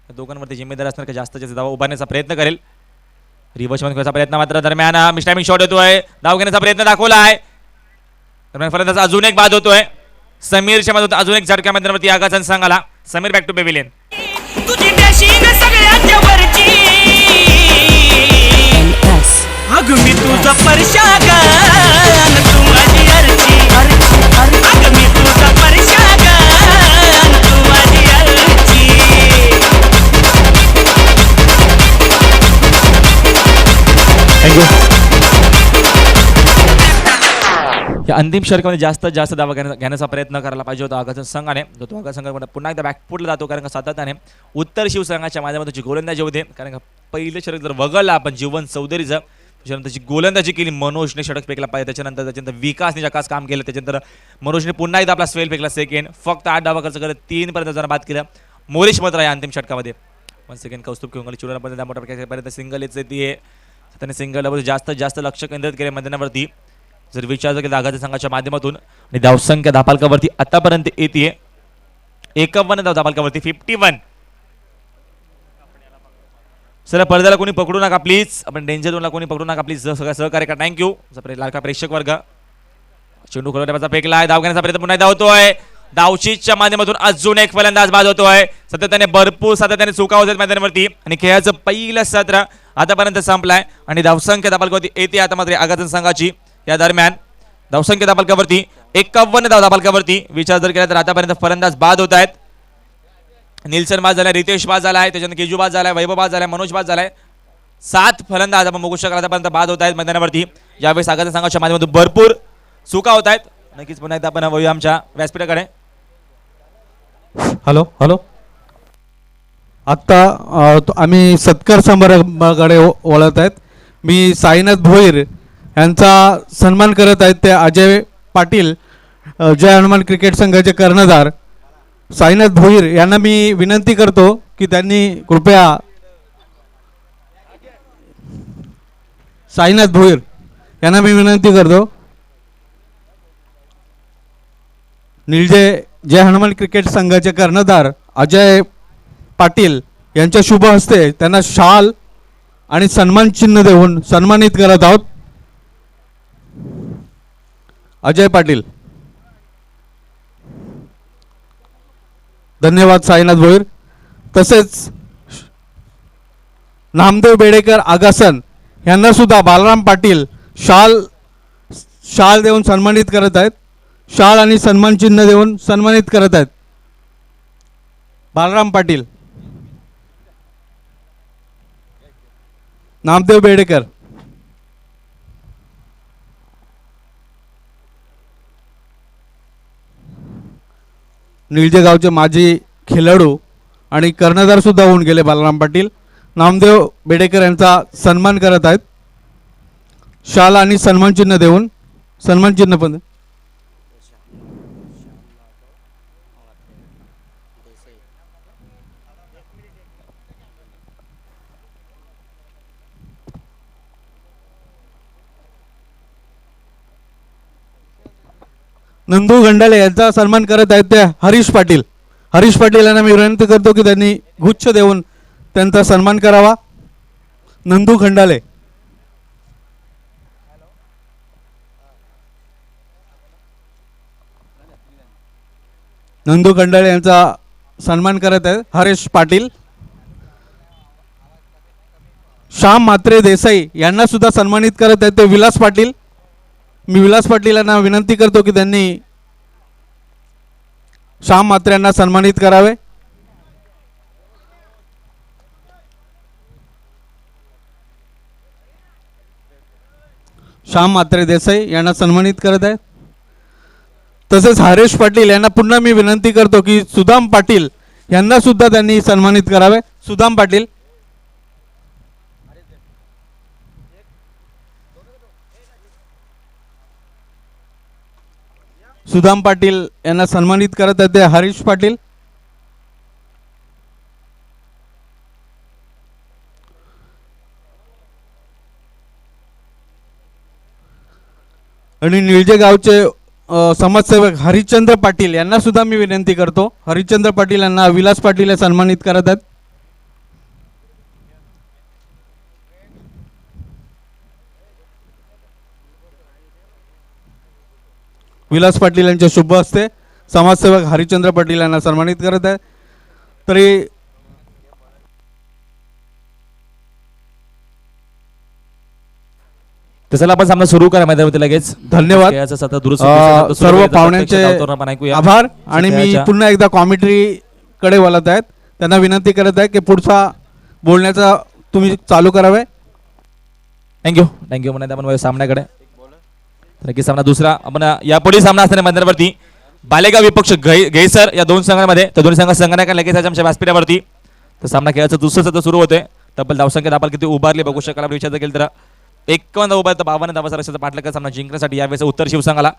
दोघांवरती जिम्मेदार असणार का जास्त जास्त धावा उभारण्याचा प्रयत्न करेल. रिवर्स मध्ये प्रयत्न मात्र दरम्यान मिस्टायमिंग शॉट येतोय, धाव घेण्याचा प्रयत्न दाखवला आहे. दरम्यान फलंदाज अजून एक बाद होतोय. समीरच्या मधून अजून एक झटका मैदानावरती आगासन सांगाला. Sameer back to pavilion. मी तुझा परशागन तू माझी अर्ची, मी तुझा परशागन तू माझी अर्ची. या अंतिम षटकामध्ये जास्तीत जास्त धावा घेण्याचा प्रयत्न करायला पाहिजे होता आगासन संघाने. तो आगासन संघ पुन्हा एकदा बॅकफुटला जातो कारण का सातत्याने उत्तर शिवसंघाच्या माध्यमातून गोलंदाजी होते. कारण का पहिलं षटक जर वगळलं आपण जीवन चौधरीचं, त्याच्यानंतर गोलंदाजी केली मनोजने, षटक फेकला पाहिजे. त्याच्यानंतर विकासने जकास काम केलं. त्याच्यानंतर मनोजने पुन्हा एकदा आपला स्वेल फेकला सेकंड, फक्त 8 धावा खर्च करत 3 पर्यंत जरा बाद केलं. मोरेश मात्र या अंतिम षटकामध्ये 1 सेकंड कौस्तुभ किंवा चिवडापर्यंत मोठ्या प्रकारे सिंगल येते ती त्याने सिंगलवर जास्त लक्ष केंद्रित केले मैदानावरती. जर विचार केला आघात संघाच्या माध्यमातून आणि धावसंख्या दापालकावरती आतापर्यंत येते 51 धाव दापालकावरती 51. सर पडद्याला कोणी पकडू नका प्लीज, आपण डेंजर झोनला कोणी पकडू नका प्लीज, सगळं सहकार्य करा. थँक्यू लाडका प्रेक्षक वर्ग. चेंडू खोलवण्याचा फेकलाय, धाव घेण्याचा प्रयत्न पुन्हा धावतोय. धावचीच्या माध्यमातून अजून एक फलंदाज बाद होतोय. सातत्याने चुका होत मैदानावरती आणि खेळाचं पहिलं सत्र आतापर्यंत संपलाय आणि धावसंख्या दापालकावरती येते आता मात्र आघात संघाची. या दरम्यान धावसंख्या दापालकावरती 51 धाव दापालकावरती. विचार जर केला तर आतापर्यंत फलंदाज बाद होत आहेत. निल्सन बाद झालाय, रितेश बाद झालाय, त्याच्यानंतर केजू बाद झालाय, वैभव बाद झालाय, मनोज बाद झालाय. 7 फलंदाज आपण बघू शकाल आतापर्यंत बाद होत आहेत मैदानावरती. यावेळेस आघात संघाच्या माध्यमातून भरपूर चुका होत आहेत. नक्कीच पुन्हा एकदा आपण वळूया आमच्या व्यासपीठाकडे. हॅलो हॅलो, आत्ता आम्ही सत्कार समारंभाकडे वळत आहेत. मी साईनाथ भोईर यांचा सन्मान करत आहेत. ते अजय पाटील, जय हनुमान क्रिकेट संघाचे कर्णधार साईनाथ भोईर यांना मी विनंती करतो की त्यांनी कृपया, साईनाथ भोईर यांना मी विनंती करतो, जय हनुमान क्रिकेट संघाचे कर्णधार अजय पाटील यांच्या शुभ हस्ते त्यांना शाल आणि सन्मान चिन्ह देऊन सन्मानित करत आहोत. अजय पाटील. धन्यवाद साईनाथ भोईर. तसेच नामदेव बेडेकर आगासन यांना सुद्धा बालराम पाटील शाल देऊन सन्मानित करत आहेत. शाल आणि सन्मान चिन्ह देऊन सन्मानित करत आहेत. बालराम पाटील, नामदेव बेडेकर. निळजे गावचे माजी खेळाडू आणि कर्णधार सुद्धा होऊन गेले बालराम पाटील. नामदेव बेडेकर यांचा सन्मान करत आहेत. शाल आणि सन्मान चिन्ह देऊन सन्मान चिन्ह पण नंदू गंडाले यांचा सन्मान करत आहेत ते हरीश पाटील. हरीश पाटील यांना मी विनंती करतो की त्यांनी गुच्छ देऊन त्यांचा सन्मान करावा. नंदू खंडाले. नंदू खंडाळे यांचा सन्मान करत आहेत हरीश पाटील. श्याम म्हात्रे देसाई यांना सुद्धा सन्मानित करत आहेत ते विलास पाटील. मी विलास पाटील यांना विनंती करतो की त्यांनी श्याम म्हात्रे यांना सन्मानित करावे. श्याम म्हात्रे देसाई यांना सन्मानित करत आहेत. तसेच हरेश पाटील यांना पुन्हा मी विनंती करतो की सुदाम पाटील यांना सुद्धा त्यांनी सन्मानित करावे. सुदाम पाटील. सुदाम पाटील यांना सन्मानित करत आहेत ते हरीश पाटील. आणि निळजे गावचे समाजसेवक हरिश्चंद्र पाटील यांना सुद्धा मी विनंती करतो. हरिश्चंद्र पाटील यांना विलास पाटील हे सन्मानित करत आहेत. विलास पाटील यांच्या शुभ हस्ते समाजसेवक हरिश्चंद्र पाटील यांना सन्मानित करत आहेत. तरी तर चला आपण सामना सुरू करा मैदानावरती लगेच. धन्यवाद. खेळाचं सत्र दुरुस्त सर्व पाहुण्यांचे ऐकूया. आभार. आणि मी पुन्हा एकदा कॉमेंट्री कडे वळत आहेत. त्यांना विनंती करत आहे की पुढचा बोलण्याचा तुम्ही चालू करावे. थँक्यू थँक्यू म्हणत आपण सामन्याकडे. नक्की सामना दुसरा आपण यापुढे सामना असणाऱ्या मैदानावरती बालेगाव विपक्ष गैसर या दोन संघांमध्ये तर दोन्ही संघ संघाने लगेच आमच्या व्यासपीठावरती तर सामना खेळाचं दुसरं सत्र सुरू होतोय. तब्बल धावसंख्या आपण किती उभारली बघू शकाल. आपण विचार केलं तर 51 उभा तर 52 धावाचा रक्षाचा पाठलाग सामना जिंकण्यासाठी यावेळेस उत्तर शिवसंघाला.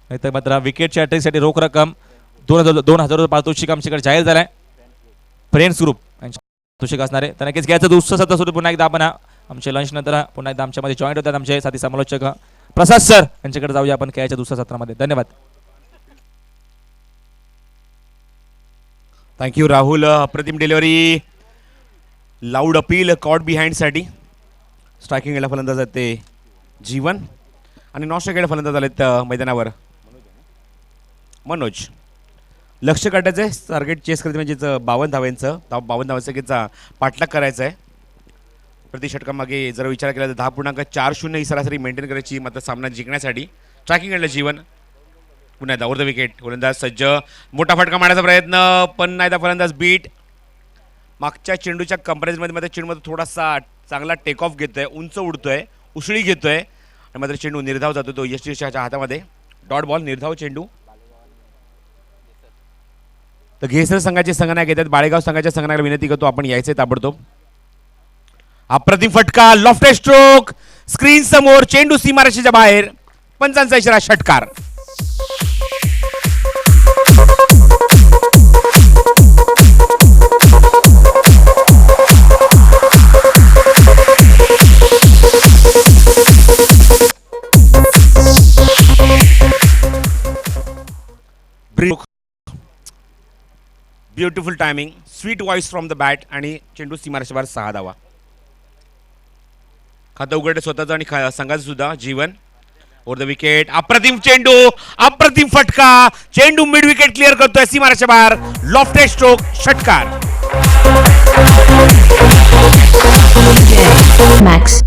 नाहीतर मात्र विकेटच्या अटॅकसाठी रोख रक्कम 2,000 पारितोषिक आमच्याकडे जाहीर झालाय. फ्रेंड्स ग्रुप पारितोषिक असणार आहे. तर नक्कीच खेळाचं दुसरं सत्र सुरू. पुन्हा एकदा आपण आमच्या लंच नंतर पुन्हा एकदा आमच्यामध्ये जॉईंट होतात आमचे साथी समालोचक प्रसाद सर यांच्याकडे जाऊया आपण खेळाच्या दुसऱ्या सत्रामध्ये. धन्यवाद. थँक्यू राहुल. अप्रतिम डिलिव्हरी. लाऊड अपील कॉट बिहाइंडसाठी. स्ट्रायकिंग गेला फलंदाज आहेत ते जीवन आणि नॉन स्ट्रायक फलंदाज आलेत मैदानावर मनोज. लक्ष काढायचं आहे. टार्गेट चेस करते म्हणजे 52 धावांचं 52 धावांचा पाठलाग करायचा आहे. प्रति षटकामागे जर विचार केला तर 10.40 ही सरासरी मेंटेन करायची मात्र सामना जिंकण्यासाठी. स्ट्रायकिंग गेला जीवन. पुन्हा एकदा ओव्हर द विकेट. गोलंदाज सज्ज. मोठा फटका मारण्याचा प्रयत्न पण नाही. फलंदाज बीट. मागच्या चेंडूच्या कंपॅरिझनमध्ये मात्र चेंडूमध्ये थोडासा चांगला टेक ऑफ घेतोय. उंच उडतोय. उसळी घेतोय आणि मात्र चेंडू निर्धाव जातो तो यशच्या हातामध्ये. डॉट बॉल निर्धाव चेंडू. तर घेसर संघाचे संघनायक येतात. बाळेगाव संघाच्या संघनायकाला विनंती करतो आपण यायचे ताबडतोब. अप्रतिम फटका. Lofted stroke. स्क्रीन समोर चेंडू सीमारेषेच्या बाहेर. पंचांचा इशारा षटकार. Beautiful timing. Sweet voice from the bat आणि चेंडू सीमारेषेच्या बाहेर 6 धावा. खातं उघडे स्वतःचं आणि संघाचं सुद्धा जीवन. Over the wicket. अप्रतिम चेंडू. अप्रतिम फटका. चेंडू मिड विकेट क्लिअर करतोय सीमारेषेच्या बाहेर. लॉफ्टेड स्ट्रोक षटकार. Max.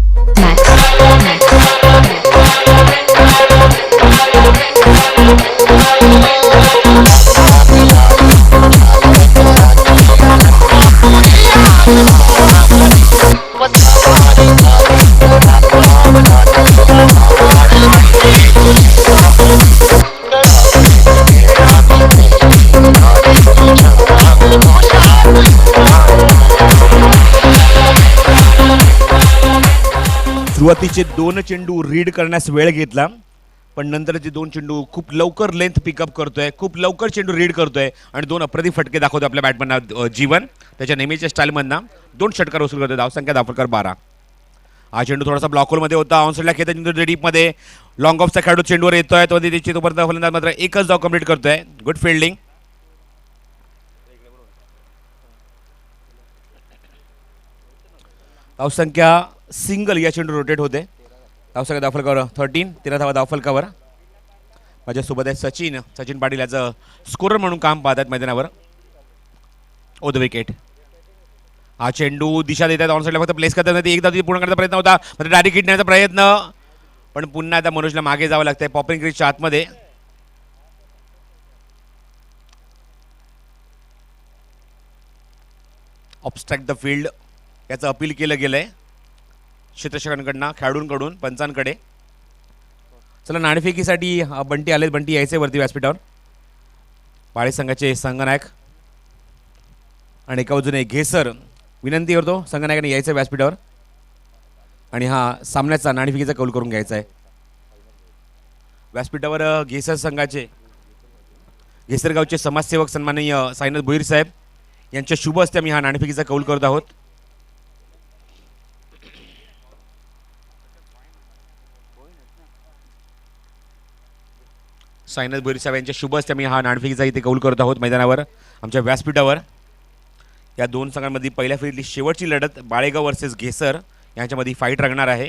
सुरुवातीचे 2 चेंडू रीड करण्यास वेळ घेतला, पण नंतरचे 2 चेंडू खूप लवकर लेंथ पिकअप करतोय, खूप लवकर चेंडू रीड करतोय आणि 2 अप्रतिम फटके दाखवतो आपल्या बॅटमॅनना जीवन. त्याच्या नेहमीच्या स्टाईलमधनं 2 षटकार वसूल करतोय. धावसंख्या धावफलकर 12. हा चेंडू थोडासा ब्लॉकहोलमध्ये होता. ऑनसाईडला खेळता डीपमध्ये लॉंग ऑफचा खेळाडू चेंडूवर येतोय, तो त्याची तोपर्यंत फलंदाज मात्र एकच धाव कंप्लीट करतोय. Good fielding. धावसंख्या सिंगल या चेंडू रोटेट होते. धावसंख्या धावफलकावर 13, 13 धावा धावफलकावर. माझ्यासोबत आहे सचिन पाटील याचं स्कोरर म्हणून काम पाहतात मैदानावर. ओ द विकेट. हा चेंडू दिशा देतात ऑनसाईडला, फक्त प्लेस करतात नाही, एकदा पूर्ण करण्याचा प्रयत्न होता, मात्र डायरेक्ट हिट नेण्याचा प्रयत्न, पण पुन्हा आता मनोजला मागे जावं लागतंय पॉपिंग क्रीजच्या आतमध्ये. ऑब्स्ट्रॅक्ट द फील्ड याचं अपील केलं गेलंय क्षेत्ररक्षकांकडनं, खेळाडूंकडून, पंचांकडे. चला नाणेफेकीसाठी बंटी आलेत. बंटी यायचे वरती व्यासपीठावर. पाळे संघाचे संघनायक आणि एका बाजूने घेसर. विनंती करतो संघनायकाने यायचं व्यासपीठावर आणि हा सामन्याचा नाणेफेकीचा कौल करून घ्यायचा आहे. व्यासपीठावर घेसर संघाचे घेसरगावचे समाजसेवक सन्माननीय साईनाथ भोईर साहेब यांच्या शुभ हस्ते आम्ही हा नाणेफेकीचा कौल करत आहोत. साईनाथ भोईर साहेब यांच्या शुभ हस्ते आम्ही हा नाणेफेकीचा इथे कौल करत आहोत मैदानावर आमच्या व्यासपीठावर. या 2 संघांमध्ये पहिल्या फेरीतली शेवटची लढत बाळेगाव वर्सेस घेसर यांच्यामध्ये फाईट रंगणार आहे.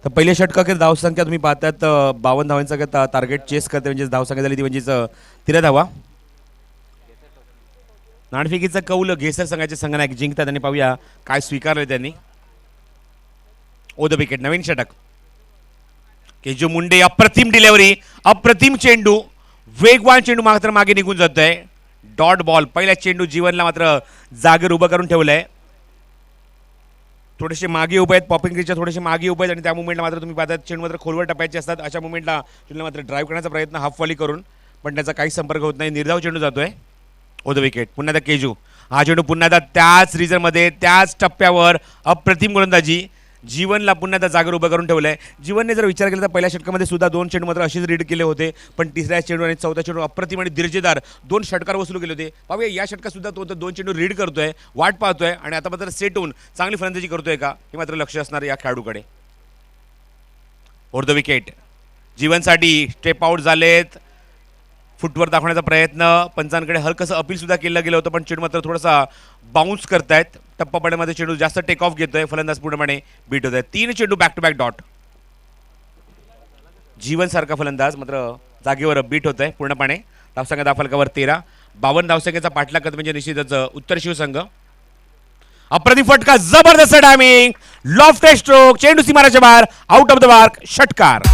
तर पहिल्या षटकातील धावसंख्या तुम्ही पाहतात 52 धावांचा टार्गेट चेस करते, म्हणजे धावसंख्या झाली ती म्हणजेच 13 धावा. नाणेफेकीचा कौल घेसर संघाचे संघनायक जिंकतात आणि पाहूया काय स्वीकारले त्यांनी. ओ द विकेट. नवीन षटक. केजू मुंडे अप्रतिम डिलेव्हरी, अप्रतिम चेंडू, वेगवान चेंडू मात्र मागे निघून जातोय. Dot ball. पहिला चेंडू जीवनला मात्र जागेवर उभं करून ठेवलंय. थोडेसे मागे उभे आहेत, पॉपिंग क्रीजच्या थोडेसे मागे उभे आहेत आणि त्या मुवमेंटला मात्र तुम्ही पाहतात चेंडू मात्र खोलवर टप्प्याचे असतात. अशा मुवमेंटला चेंडूला मात्र ड्राईव्ह करण्याचा प्रयत्न हाफ वॉली करून, पण त्याचा काही संपर्क होत नाही. निर्धाव चेंडू जातोय. ओ द विकेट. पुन्हा एकदा केजू. हा चेंडू पुन्हा एकदा त्याच रिजनमध्ये त्याच टप्प्यावर अप्रतिम गोलंदाजी. जीवनला पुन्हा एकदा जागेवर उभं करून ठेवलंय. जीवनने जर विचार केला तर पहिल्या षटकामध्ये सुद्धा 2 चेंडू मात्र अशीच रीड केले होते, पण तिसऱ्या चेंडू आणि चौथ्या चेंडू अप्रतिम आणि दर्जेदार 2 षटकार वसूल केले होते. पाहूया या षटकात सुद्धा तो 2 चेंडू रीड करतोय, वाट पाहतोय आणि आता मात्र सेट होऊन चांगली फलंदाजी करतोय का हे मात्र लक्ष असणार या खेळाडूकडे. Over the wicket. जीवनसाठी स्टेप आउट झालेत. फुटवर दाखवण्याचा प्रयत्न, पंचांकडे हलकंसं अपील सुद्धा केलं गेलं होतं, पण चेंडू मात्र थोडासा बाउन्स करतायत. टप्पा पडण्यामध्ये चेंडू जास्त टेक ऑफ घेतोय, फलंदाज पूर्णपणे बीट होत आहे. 3 चेंडू बॅक टू बॅक डॉट. जीवनसारखा फलंदाज मात्र जागेवर बीट होत आहे पूर्णपणे. धावसंख्या धावफलकावर 13. 52 धावसंख्येचा पाठलाग करतो म्हणजे निश्चितच उत्तर शिवसंघ. अप्रतिम फटका, जबरदस्त टायमिंग, लॉफ्टेड स्ट्रोक, चेंडू सीमारेषेच्या बाहेर, आउट ऑफ द मार्क, षटकार.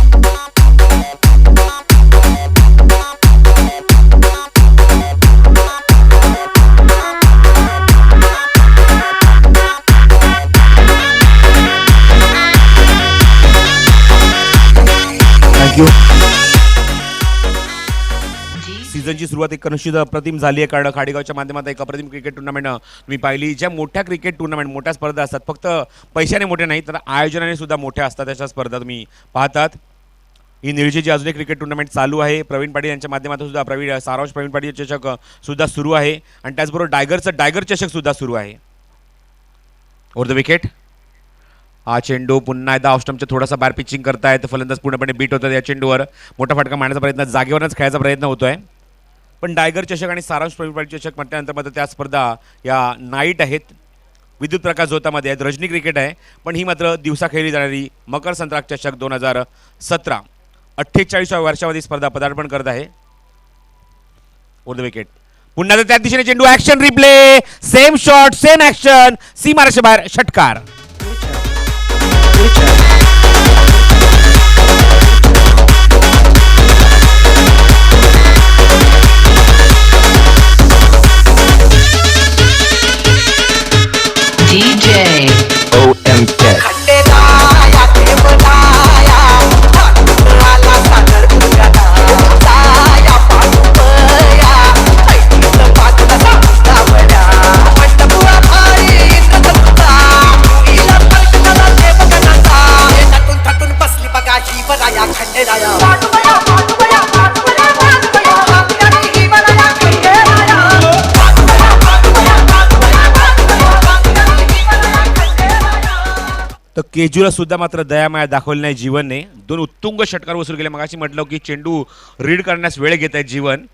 सीझनची सुरुवात एक निश्चित अप्रतिम झाली आहे, कारण खाडीगावच्या माध्यमातून एक अप्रतिम क्रिकेट टुर्नामेंट तुम्ही पाहिली. ज्या मोठ्या क्रिकेट टुर्नामेंट, मोठ्या स्पर्धा असतात, फक्त पैशाने मोठ्या नाही तर आयोजनाने सुद्धा मोठ्या असतात, अशा स्पर्धा तुम्ही पाहतात. ही निळजेची अजून एक क्रिकेट टुर्नामेंट चालू आहे. प्रवीण पाटील यांच्या माध्यमातून सुद्धा सारांश प्रवीण पाटील चषक सुद्धा सुरू आहे आणि त्याचबरोबर डायगर चषक सुद्धा सुरू आहे. Over the wicket. हा चेंडू पुन्हा एकदा ऑफ स्टंपच्या थोडासा बाहेर पिचिंग करतायत, फलंदाज पूर्णपणे बीट होतात. या चेंडूवर मोठा फटका मारण्याचा प्रयत्न, जागेवरच खेळायचा प्रयत्न होतोय, पण डायगर चषक आणि सारांश प्रवीण पाटील चषक म्हटल्यानंतर मात्र त्या स्पर्धा या नाईट आहेत, विद्युत प्रकाश झोतामध्ये आहेत, रजनी क्रिकेट आहे, पण ही मात्र दिवसा खेळली जाणारी मकर संक्रांत चषक 2017 48व्या वर्षामध्ये स्पर्धा पदार्पण करत आहे. Over the wicket. पुन्हा त्या दिशेने चेंडू, action replay, same shot, same action, सीमारेषे बाहेर, षटकार. OMK खंडेराया वाजवया वाजवया वाजवया वाजवया वाजवया ही बनाया खंडेराया वाजवया वाजवया वाजवया वाजवया वाजवया ही बनाया खंडेराया. तर केजूला सुद्धा मात्र दयामाया दाखवली नाही जीवनने. दोन उत्तुंग षटकार वसूल केले. मगाशी म्हटलं की चेंडू रीड करण्यास वेळ घेत आहेत जीवन,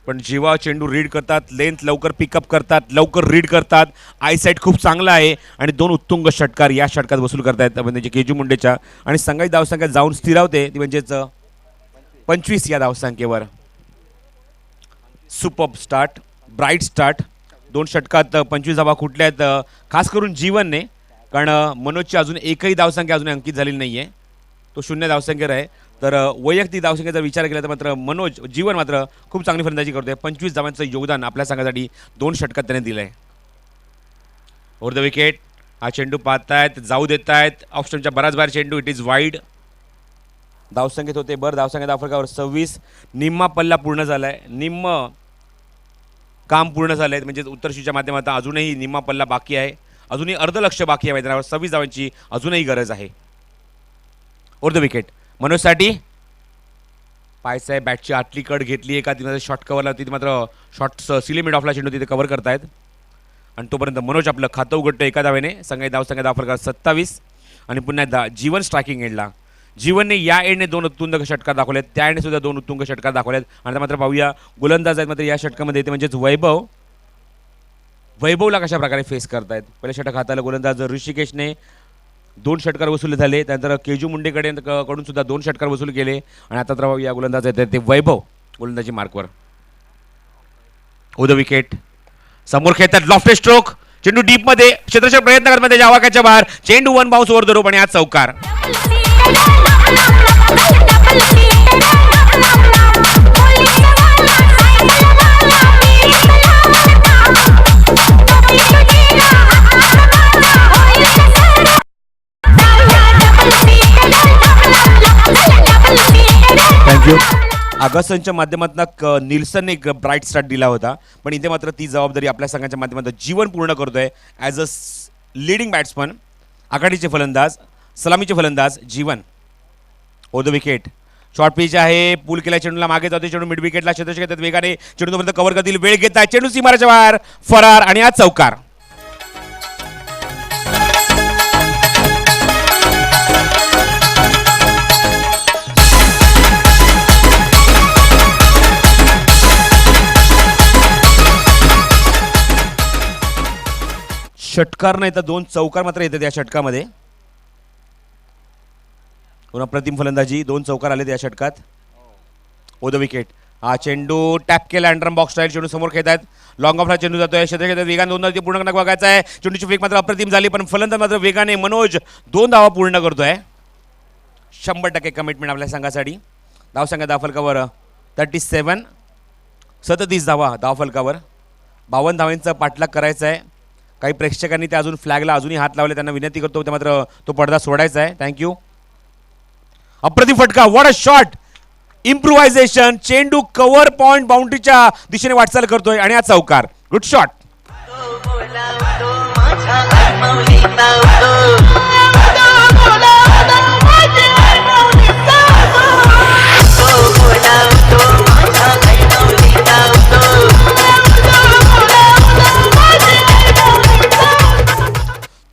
पण जेव्हा चेंडू रीड करतात लेंथ लवकर पिकअप करतात, लवकर रीड करतात. आयसाईट खूप चांगला आहे आणि दोन उत्तुंग षटकार या षटकात वसूल करतायत म्हणजे केजू मुंडेच्या. आणि संघाची धावसंख्या जाऊन स्थिरावते ती म्हणजेच 25 या धावसंख्येवर. Super start, bright start. दोन षटकात 25 धावा कुठल्या आहेत खास करून जीवनने, कारण मनोजची अजून एकही धावसंख्या अजून अंकित झालेली नाही आहे, तो 0 धावसंख्येवर आहे. तर वैयक्तिक धावसंख्येचा विचार केला तर मात्र जीवन मात्र खूप चांगली फलंदाजी करतोय. 25 धावांचं योगदान आपल्या संघासाठी दोन षटकात त्याने दिलं आहे. Over the wicket. हा चेंडू पाहतायत, जाऊ देत आहेत ऑप्शनच्या बराच बाहेर चेंडू. It is wide. धावसंख्येत होते धावसंख्या धावफलकावर 26. निम्मा पल्ला पूर्ण झाला आहे, निम्म काम पूर्ण झालं आहे म्हणजे उत्तरशीच्या माध्यमातून अजूनही निम्मा पल्ला बाकी आहे, अजूनही अर्धलक्ष बाकी आहे मैदानावर. 26 धावांची अजूनही गरज आहे. Over the wicket. मनोजसाठी पायसाय बॅटची आतली कड घेतली आहे का तिथे शॉर्ट कव्हरला, तिथे मात्र शॉर्ट सिली मिड ऑफला चेंडू तिथे कव्हर करतायत आणि तोपर्यंत मनोज आपलं खातं उघडतं एका धावेने. संघाची धावसंख्या धावफलकावर 27 आणि पुन्हा जीवन स्ट्रायकिंग एंडला. जीवनने या एंडने दोन उत्तुंग षटकार दाखवलेत, त्या एंडने सुद्धा दोन उत्तुंग षटकार दाखवलेत. आणि मात्र पाहूया गोलंदाज आहेत मात्र या षटकामध्ये ते म्हणजेच वैभवला कशा प्रकारे फेस करतायत. पहिले षटक हाताला गोलंदाज ऋषिकेशने 2 षटकार वसूल झाले, त्यानंतर केजू मुंडेकडे कडून सुद्धा 2 षटकार वसूल केले आणि आता तर या गोलंदाज आहेत ते वैभव गोलंदाजी मार्कवर. Over the wicket. समोर खेळतात लॉफ्टेड स्ट्रोक, चेंडू डीप मध्ये क्षेत्ररक्षक प्रयत्न करतात त्याच्या आवाक्याच्या बाहेर. चेंडू 1 बाउन्स ओव्हर द रोप आणि आज चौकार. थँक्यू. ऑगस्टनच्या माध्यमातून निल्सनने एक ब्राईट स्टार्ट दिला होता, पण इथे मात्र ती जबाबदारी आपल्या संघाच्या माध्यमातून जीवन पूर्ण करतोय ॲज अ लीडिंग बॅट्समन. आघाडीचे फलंदाज, सलामीचे फलंदाज Jeevan. Over the wicket. Short pitch आहे, पूल केला चेंडूला मागे जातो, चेंडू मिड विकेटला क्षेत्ररक्षक येतात वेगाने, चेंडू तोपर्यंत कव्हर करतील, वेळ घेतात, चेंडू सीमाराच्या बाहेर फरार आणि आज चौकार. षटकार नाही तर 2 चौकार मात्र येतात या षटकामध्ये. पुन्हा प्रतिम फलंदाजी, 2 चौकार आले या षटकात. Over the wicket. हा चेंडू टॅप केला अंडरम बॉक्स स्टाईल, चेंडू समोर खेळतात, लॉंग ऑफला चेंडू जातोय, क्षेत्ररक्षक वेगाने 2 धावा पूर्ण करणं बघायचं आहे. चेंडूची फेक मात्र अप्रतिम झाली, पण फलंदाज मात्र वेगाने मनोज 2 धावा पूर्ण करतोय. 100% कमिटमेंट आपल्या संघासाठी. धावसंख्या धावफलकावर 37, 37 धावा धावफलकावर. 52 धावांचा पाठलाग करायचा आहे. काही प्रेक्षकांनी त्या अजून फ्लॅगला अजूनही हात लावले, त्यांना विनंती करतो ते मात्र तो पडदा सोडायचा आहे. थँक्यू. अप्रतिम फटका, व्हॉट अ शॉट. इम्प्रुव्हायझेशन, चेंडू कव्हर पॉइंट बाउंड्रीच्या दिशेने वाटचाल करतोय आणि हा चौकार. Good shot.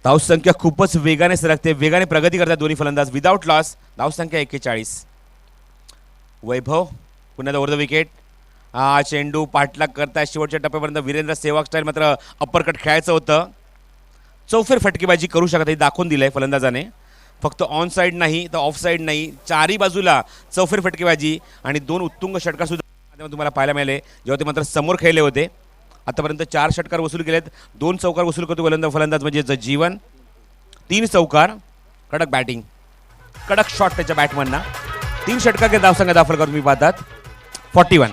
धावसंख्या खूपच वेगाने सरकते, वेगाने प्रगती करतात दोन्ही फलंदाज. विदाउट लॉस धावसंख्या 41. वैभव पुन्हा ओव्हर द विकेट. हा चेंडू पाठलाग करताय शेवटच्या टप्प्यापर्यंत. वीरेंद्र सेवाग स्टाईल मात्र अप्परकट खेळायचं होतं. चौफेर फटकेबाजी करू शकत, हे दाखवून दिलंय फलंदाजाने. फक्त ऑन साईड नाही तर ऑफ साईड नाही, चारही बाजूला चौफेर फटकेबाजी आणि 2 उत्तुंग षटकार सुद्धा तुम्हाला पाहायला मिळाले जेव्हा ते मात्र समोर खेळले होते. आतापर्यंत 4 षटकार वसूल केलेत, 2 चौकार वसूल करतो फलंदाज म्हणजे जीवन. 3 चौकार, कडक बॅटिंग, कडक शॉट त्याच्या बॅटमनना. 3 षटकार के धावसंख्या दाखल तुम्ही पाहतात 41.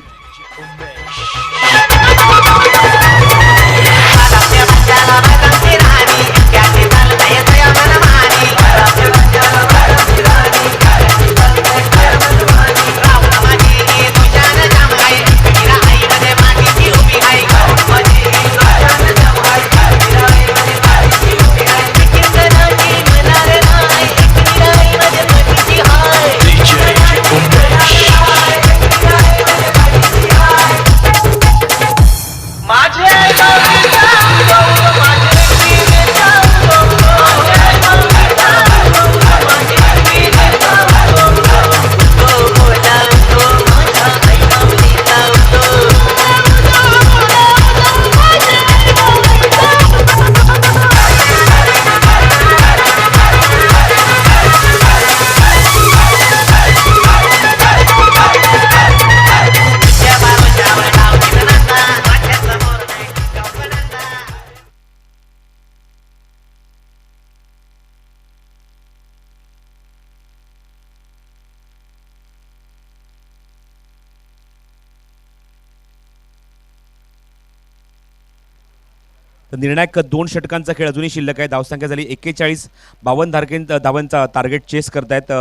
तर निर्णायक 2 षटकांचा खेळ अजूनही शिल्लक आहे. धावसंख्या झाली 41. 52 धावांचा टार्गेट चेस करतायत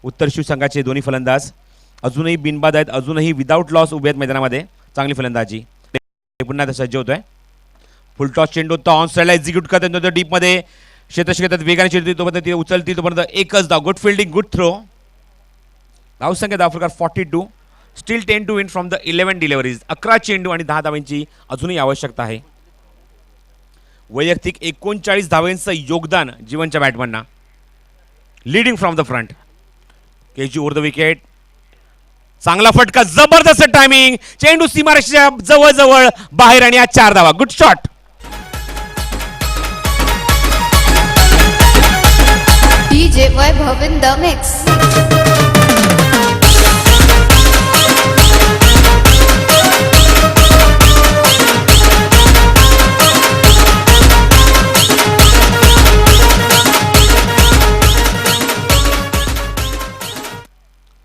उत्तर शिव संघाचे दोन्ही फलंदाज. अजूनही बिनबाद आहेत, अजूनही विदाऊट लॉस उभे आहेत मैदानामध्ये. चांगली फलंदाजी. पुन्हा आता सज्ज होतोय. फुल टॉस चेंडू तो ऑन साईडला एक्झिक्यूट करतात डीपमध्ये क्षेत्रक्षेत्रात वेगाने चेंडू तोपर्यंत ती उचलतील तोपर्यंत एकच धाव. Good fielding, good throw. धावसंख्या धावफलकार 42. Still 10 to win from the 11 deliveries. 11 चेंडू आणि 10 धावांची अजूनही आवश्यकता आहे. वैयक्तिक 39 धावांचं योगदान जीवनच्या बॅटमनना. Leading from the front. KG over the wicket. चांगला फटका, जबरदस्त टायमिंग. चेंडू सीमारेषेच्या जवळ जवळ बाहेर आणि 4 धावा. Good shot. DJ Vaibhav in the mix.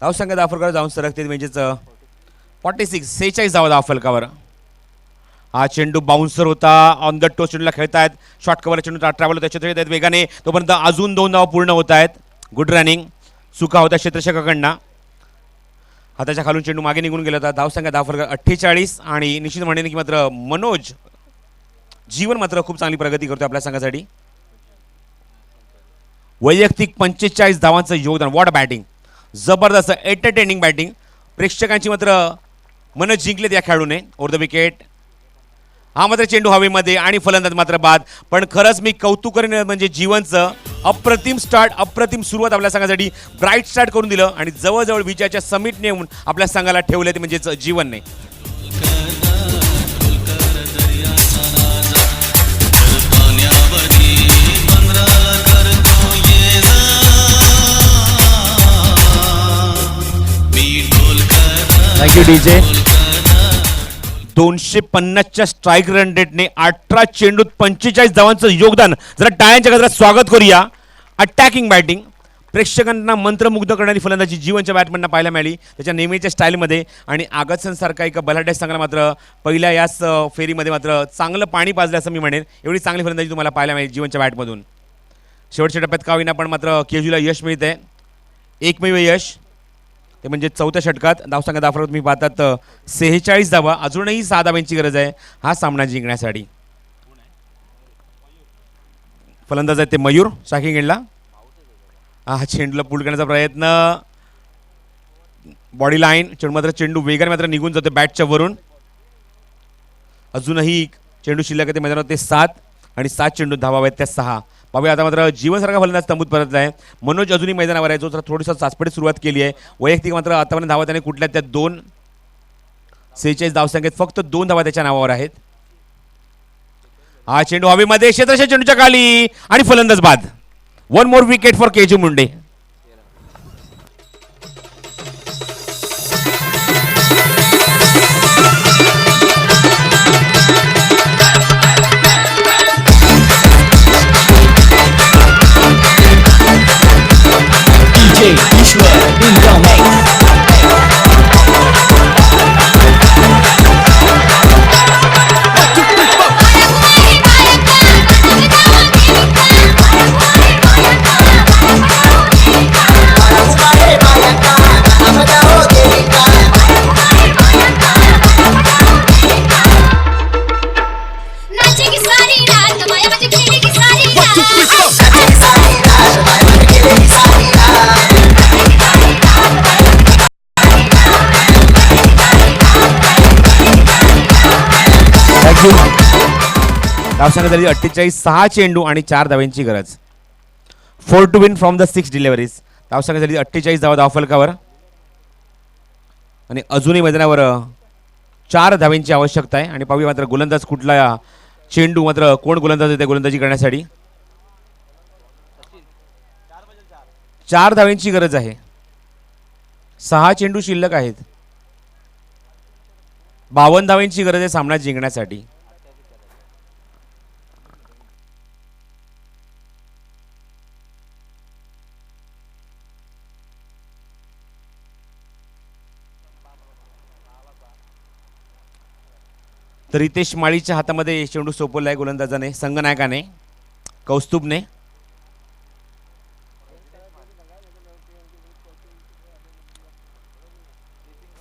धावसंख्या धावफलकावर जाऊन सरकते म्हणजेच 46 धावा धावफलकावर. हा चेंडू बाउन्सर होता. ऑन द टो चेंडूला खेळतायत. शॉर्ट कव्हर चेंडू ट्रॅव्हल होता क्षेत्र येत वेगाने तोपर्यंत अजून 2 धावा पूर्ण होत आहेत. Good running. चुका होता क्षेत्ररक्षकाकडनं. हाताच्या खालून चेंडू मागे निघून गेला होता. धावसंख्या धावफलकार 48 आणि निश्चित म्हणेन की मात्र मनोज जीवन मात्र खूप चांगली प्रगती करतो आपल्या संघासाठी. वैयक्तिक 45 धावांचं योगदान. What batting. जबरदस्त एंटरटेनिंग बॅटिंग. प्रेक्षकांची मात्र मन जिंकलेत या खेळाडूने. Over the wicket. हा मात्र चेंडू हवेमध्ये आणि फलंदाज मात्र बाद. पण खरंच मी कौतुक करेन म्हणजे जीवनचं अप्रतिम स्टार्ट, अप्रतिम सुरुवात आपल्या संघासाठी. ब्राईट स्टार्ट करून दिलं आणि जवळजवळ विजयाच्या समिट नेऊन आपल्या संघाला ठेवले ते म्हणजेच जीवनने. Thank you DJ. 250च्या स्ट्राईक रन रेटने 18 चेंडूत 45 धावांचं योगदान. जरा टाळ्यांच्या गजरात स्वागत करूया. Attacking batting. प्रेक्षकांना मंत्रमुग्ध करणारी फलंदाजी जीवनच्या बॅटमॅनना पाहायला मिळाली त्याच्या नेहमीच्या स्टाईलमध्ये. आणि आगतसन सारखा एक बलाढ्य संघाला मात्र पहिल्या याच फेरीमध्ये मात्र चांगलं पाणी पाजलं असं मी म्हणेन. एवढी चांगली फलंदाजी तुम्हाला पाहायला मिळेल जीवनच्या बॅटमधून. शेवटच्या टप्प्यात का होईना पण मात्र केजूला यश मिळत आहे. एकमेव यश ते म्हणजे 4थ्या षटकात. धावसंख्या धावफलकात तुम्ही पाहतात 46 धावा. अजूनही 6 धावांची गरज आहे हा सामना जिंकण्यासाठी. फलंदाज आहेत ते मयूर शाकिंग एंडला. हा चेंडूला पुल करण्याचा प्रयत्न. बॉडी लाईन चेंडू मात्र चेंडू वेगाने मात्र निघून जातो बॅटच्या वरून. अजूनही चेंडू शिल्लक आहे ते मैदानात ते 7 आणि 7 चेंडू धावा आहेत त्या 6. बाबा आता मात्र जीवनसारखा फलंदाज तंबूत परतला आहे. मनोज अजूनही मैदानावर आहे जो जरा थोडीसा चाचपडीत सुरुवात केली आहे. वैयक्तिक मात्र आतापर्यंत धावा त्याने कुठल्या त्या 2. 46 धावसंख्येत फक्त 2 धावा त्याच्या नावावर आहेत. हा चेंडू हवेमध्ये क्षेत्ररक्षक चेंडूच्या खाली आणि फलंदाज बाद. 1 more wicket for Keju Munde. DJ Ishwar in the mix. नाचेगी सारी रात माया माझी खेळेगी सारी रात. थँक्यू. धावसंख्या झाली 48. 6 चेंडू आणि 4 धावांची गरज. 4 to win from the 6 deliveries. धावसंख्या झाली 48 धावा धावफलकावर आणि अजूनही मैदानावर 4 धावांची आवश्यकता आहे. आणि पाहूया मात्र गोलंदाज कुठला चेंडू मात्र कोण गोलंदाज येते गोलंदाजी करण्यासाठी. 4 धावांची गरज आहे. 6 चेंडू शिल्लक आहेत. 52 धावांची गरज आहे सामना जिंकण्यासाठी. तर रितेश माळीच्या हातामध्ये चेंडू सोपवला आहे गोलंदाजाने, संगनायकाने, कौस्तुभने.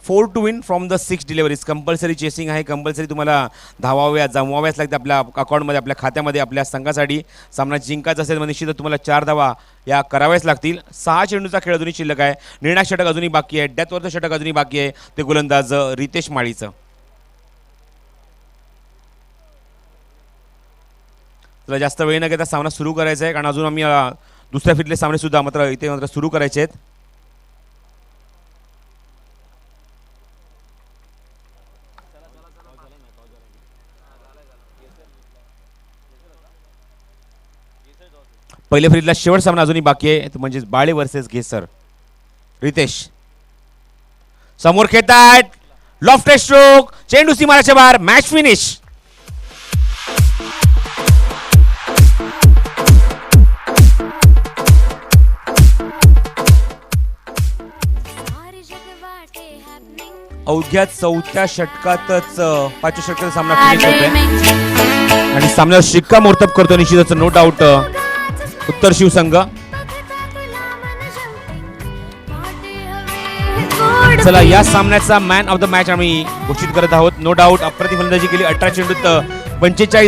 Four to win from the 6 deliveries. Compulsory chasing आहे, कंपल्सरी तुम्हाला धावाव्या जमवाव्याच लागते आपल्या अकाउंटमध्ये, आपल्या खात्यामध्ये. आपल्या संघासाठी सामना जिंकायचा असेल तर निश्चितच तुम्हाला 4 धावा या कराव्याच लागतील. 6 चेंडूचा खेळ अजूनही शिल्लक आहे. निर्णायक षटक अजूनही बाकी आहे, डेथवरचं षटक अजूनही बाकी आहे, ते गोलंदाज रितेश माळीचं. तुला जास्त वेळ न घेता सामना सुरू करायचा आहे, कारण अजून आम्ही दुसऱ्या फिरले सामने सुद्धा इथे सुरू करायचे आहेत. पहिल्या फेरीतला शेवट सामना अजूनही बाकी आहे, तो म्हणजे बाळे वर्सेस घेसर. रितेश समोर खेळतायत, लॉफ्टेड स्ट्रोक, चेंडू सीमारेषेच्या बाहेर, मॅच फिनिश. अवघ्या 4थ्या षटकातच 5व्या षटकाचा सामना फिनिश होतोय आणि सामन्यावर शिक्कामोर्तब करतो निश्चितच नो डाऊट उत्तर शिवसंघ. चला या सामन्याचा मॅन ऑफ द मॅच आम्ही घोषित करत आहोत. नो डाऊट अप्रतिम फलंदाजी केली, 18 चेंडूत 45